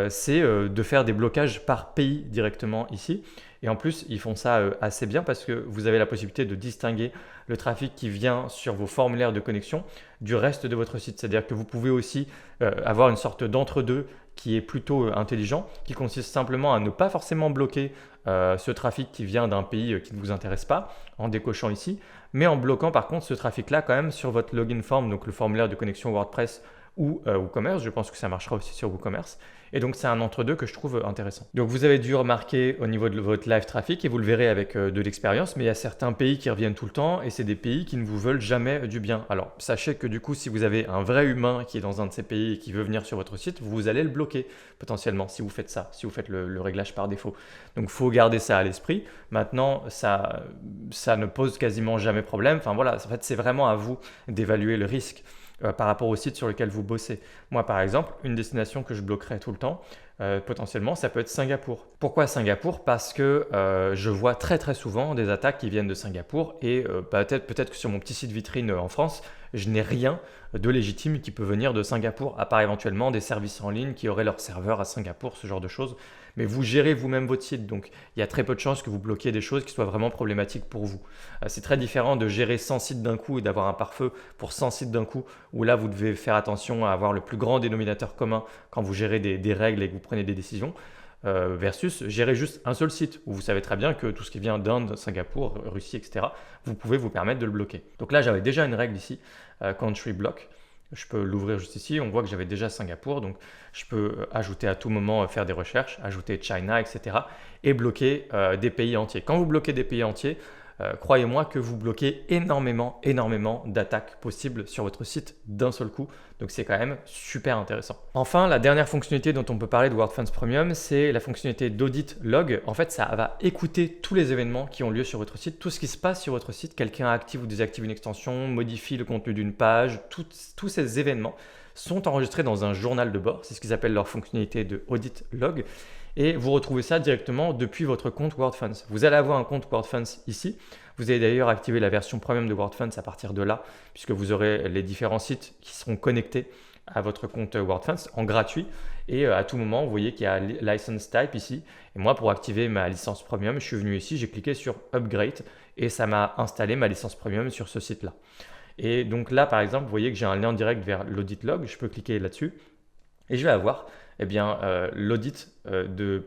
c'est de faire des blocages par pays directement ici. Et en plus, ils font ça assez bien parce que vous avez la possibilité de distinguer le trafic qui vient sur vos formulaires de connexion du reste de votre site. C'est-à-dire que vous pouvez aussi avoir une sorte d'entre-deux qui est plutôt intelligent, qui consiste simplement à ne pas forcément bloquer ce trafic qui vient d'un pays qui ne vous intéresse pas, en décochant ici, mais en bloquant par contre ce trafic-là quand même sur votre login form, donc le formulaire de connexion WordPress ou WooCommerce. Je pense que ça marchera aussi sur WooCommerce. Et donc, c'est un entre-deux que je trouve intéressant. Donc, vous avez dû remarquer au niveau de votre live traffic, et vous le verrez avec de l'expérience, mais il y a certains pays qui reviennent tout le temps, et c'est des pays qui ne vous veulent jamais du bien. Alors, sachez que du coup, si vous avez un vrai humain qui est dans un de ces pays et qui veut venir sur votre site, vous allez le bloquer potentiellement si vous faites ça, si vous faites le réglage par défaut. Donc, il faut garder ça à l'esprit. Maintenant, ça ne pose quasiment jamais problème. Enfin voilà, en fait, c'est vraiment à vous d'évaluer le risque par rapport au site sur lequel vous bossez. Moi, par exemple, une destination que je bloquerai tout le temps, potentiellement, ça peut être Singapour. Pourquoi Singapour? Parce que je vois très très souvent des attaques qui viennent de Singapour et peut-être que sur mon petit site vitrine en France, je n'ai rien de légitime qui peut venir de Singapour, à part éventuellement des services en ligne qui auraient leur serveur à Singapour, ce genre de choses. Mais vous gérez vous-même votre site, donc il y a très peu de chances que vous bloquiez des choses qui soient vraiment problématiques pour vous. C'est très différent de gérer 100 sites d'un coup et d'avoir un pare-feu pour 100 sites d'un coup, où là vous devez faire attention à avoir le plus grand dénominateur commun quand vous gérez des règles et que vous prenez des décisions. Versus gérer juste un seul site où vous savez très bien que tout ce qui vient d'Inde, Singapour, Russie, etc., vous pouvez vous permettre de le bloquer. Donc là, j'avais déjà une règle ici, Country Block. Je peux l'ouvrir juste ici, on voit que j'avais déjà Singapour, donc je peux ajouter à tout moment, faire des recherches, ajouter China, etc. et bloquer des pays entiers. Quand vous bloquez des pays entiers, croyez-moi que vous bloquez énormément d'attaques possibles sur votre site d'un seul coup. Donc c'est quand même super intéressant. Enfin, la dernière fonctionnalité dont on peut parler de WordFence Premium, c'est la fonctionnalité d'Audit Log. En fait, ça va écouter tous les événements qui ont lieu sur votre site, tout ce qui se passe sur votre site. Quelqu'un active ou désactive une extension, modifie le contenu d'une page, tous ces événements sont enregistrés dans un journal de bord. C'est ce qu'ils appellent leur fonctionnalité de Audit Log. Et vous retrouvez ça directement depuis votre compte WordFence. Vous allez avoir un compte WordFence ici. Vous allez d'ailleurs activer la version premium de WordFence à partir de là, puisque vous aurez les différents sites qui seront connectés à votre compte WordFence en gratuit. Et à tout moment, vous voyez qu'il y a License Type ici. Et moi, pour activer ma licence premium, je suis venu ici, j'ai cliqué sur Upgrade et ça m'a installé ma licence premium sur ce site-là. Et donc là, par exemple, vous voyez que j'ai un lien direct vers l'Audit Log. Je peux cliquer là-dessus et je vais avoir l'audit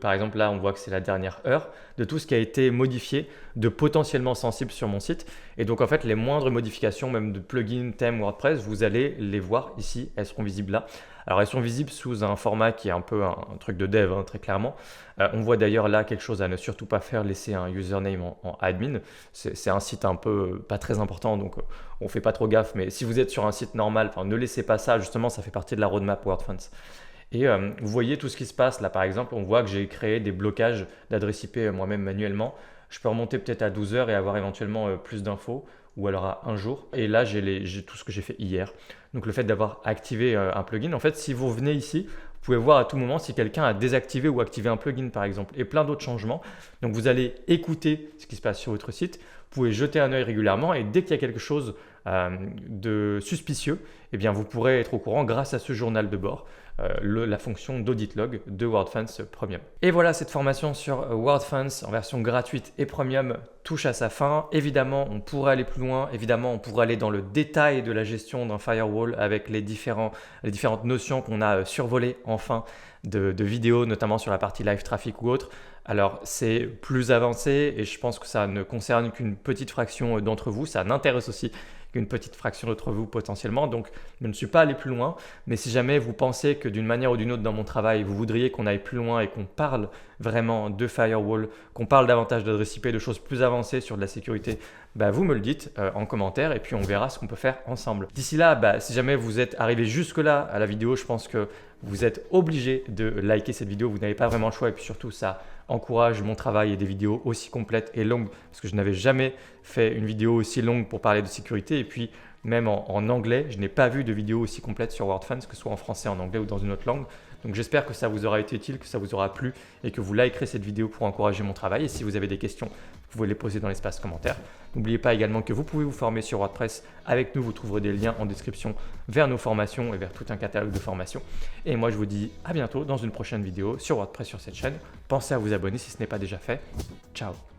par exemple là on voit que c'est la dernière heure de tout ce qui a été modifié de potentiellement sensible sur mon site. Et donc en fait les moindres modifications même de plugins, thèmes, WordPress, vous allez les voir ici, elles seront visibles là, Alors elles sont visibles sous un format qui est un peu un truc de dev, hein, très clairement. On voit d'ailleurs là quelque chose à ne surtout pas faire, laisser un username en admin. C'est un site un peu pas très important, donc on fait pas trop gaffe, mais si vous êtes sur un site normal, ne laissez pas ça, justement ça fait partie de la roadmap WordFans. Et vous voyez tout ce qui se passe là, par exemple, on voit que j'ai créé des blocages d'adresse IP moi-même manuellement. Je peux remonter peut-être à 12 heures et avoir éventuellement plus d'infos, ou alors à un jour. Et là, j'ai tout ce que j'ai fait hier. Donc le fait d'avoir activé un plugin, en fait, si vous venez ici, vous pouvez voir à tout moment si quelqu'un a désactivé ou activé un plugin par exemple, et plein d'autres changements. Donc vous allez écouter ce qui se passe sur votre site, vous pouvez jeter un œil régulièrement et dès qu'il y a quelque chose de suspicieux, eh bien vous pourrez être au courant grâce à ce journal de bord, la fonction d'audit log de WordFans Premium. Et voilà, cette formation sur WordFans en version gratuite et Premium touche à sa fin. Évidemment, on pourrait aller plus loin. Évidemment, on pourrait aller dans le détail de la gestion d'un firewall avec les différentes notions qu'on a survolées en fin de vidéo, notamment sur la partie live traffic ou autre. Alors, c'est plus avancé et je pense que ça ne concerne qu'une petite fraction d'entre vous. Ça n'intéresse aussi qu'une petite fraction d'entre vous potentiellement. Donc, je ne suis pas allé plus loin. Mais si jamais vous pensez que d'une manière ou d'une autre dans mon travail, vous voudriez qu'on aille plus loin et qu'on parle vraiment de firewall, qu'on parle davantage d'adresse IP, de choses plus avancées sur de la sécurité, vous me le dites en commentaire et puis on verra ce qu'on peut faire ensemble. D'ici là, si jamais vous êtes arrivé jusque-là à la vidéo, je pense que vous êtes obligé de liker cette vidéo. Vous n'avez pas vraiment le choix et puis surtout, ça encourage mon travail et des vidéos aussi complètes et longues parce que je n'avais jamais fait une vidéo aussi longue pour parler de sécurité et puis même en anglais, je n'ai pas vu de vidéo aussi complète sur WordFans, que ce soit en français, en anglais ou dans une autre langue. Donc j'espère que ça vous aura été utile, que ça vous aura plu et que vous likerez cette vidéo pour encourager mon travail. Et si vous avez des questions, vous pouvez les poser dans l'espace commentaire. N'oubliez pas également que vous pouvez vous former sur WordPress. Avec nous, vous trouverez des liens en description vers nos formations et vers tout un catalogue de formations. Et moi, je vous dis à bientôt dans une prochaine vidéo sur WordPress sur cette chaîne. Pensez à vous abonner si ce n'est pas déjà fait. Ciao!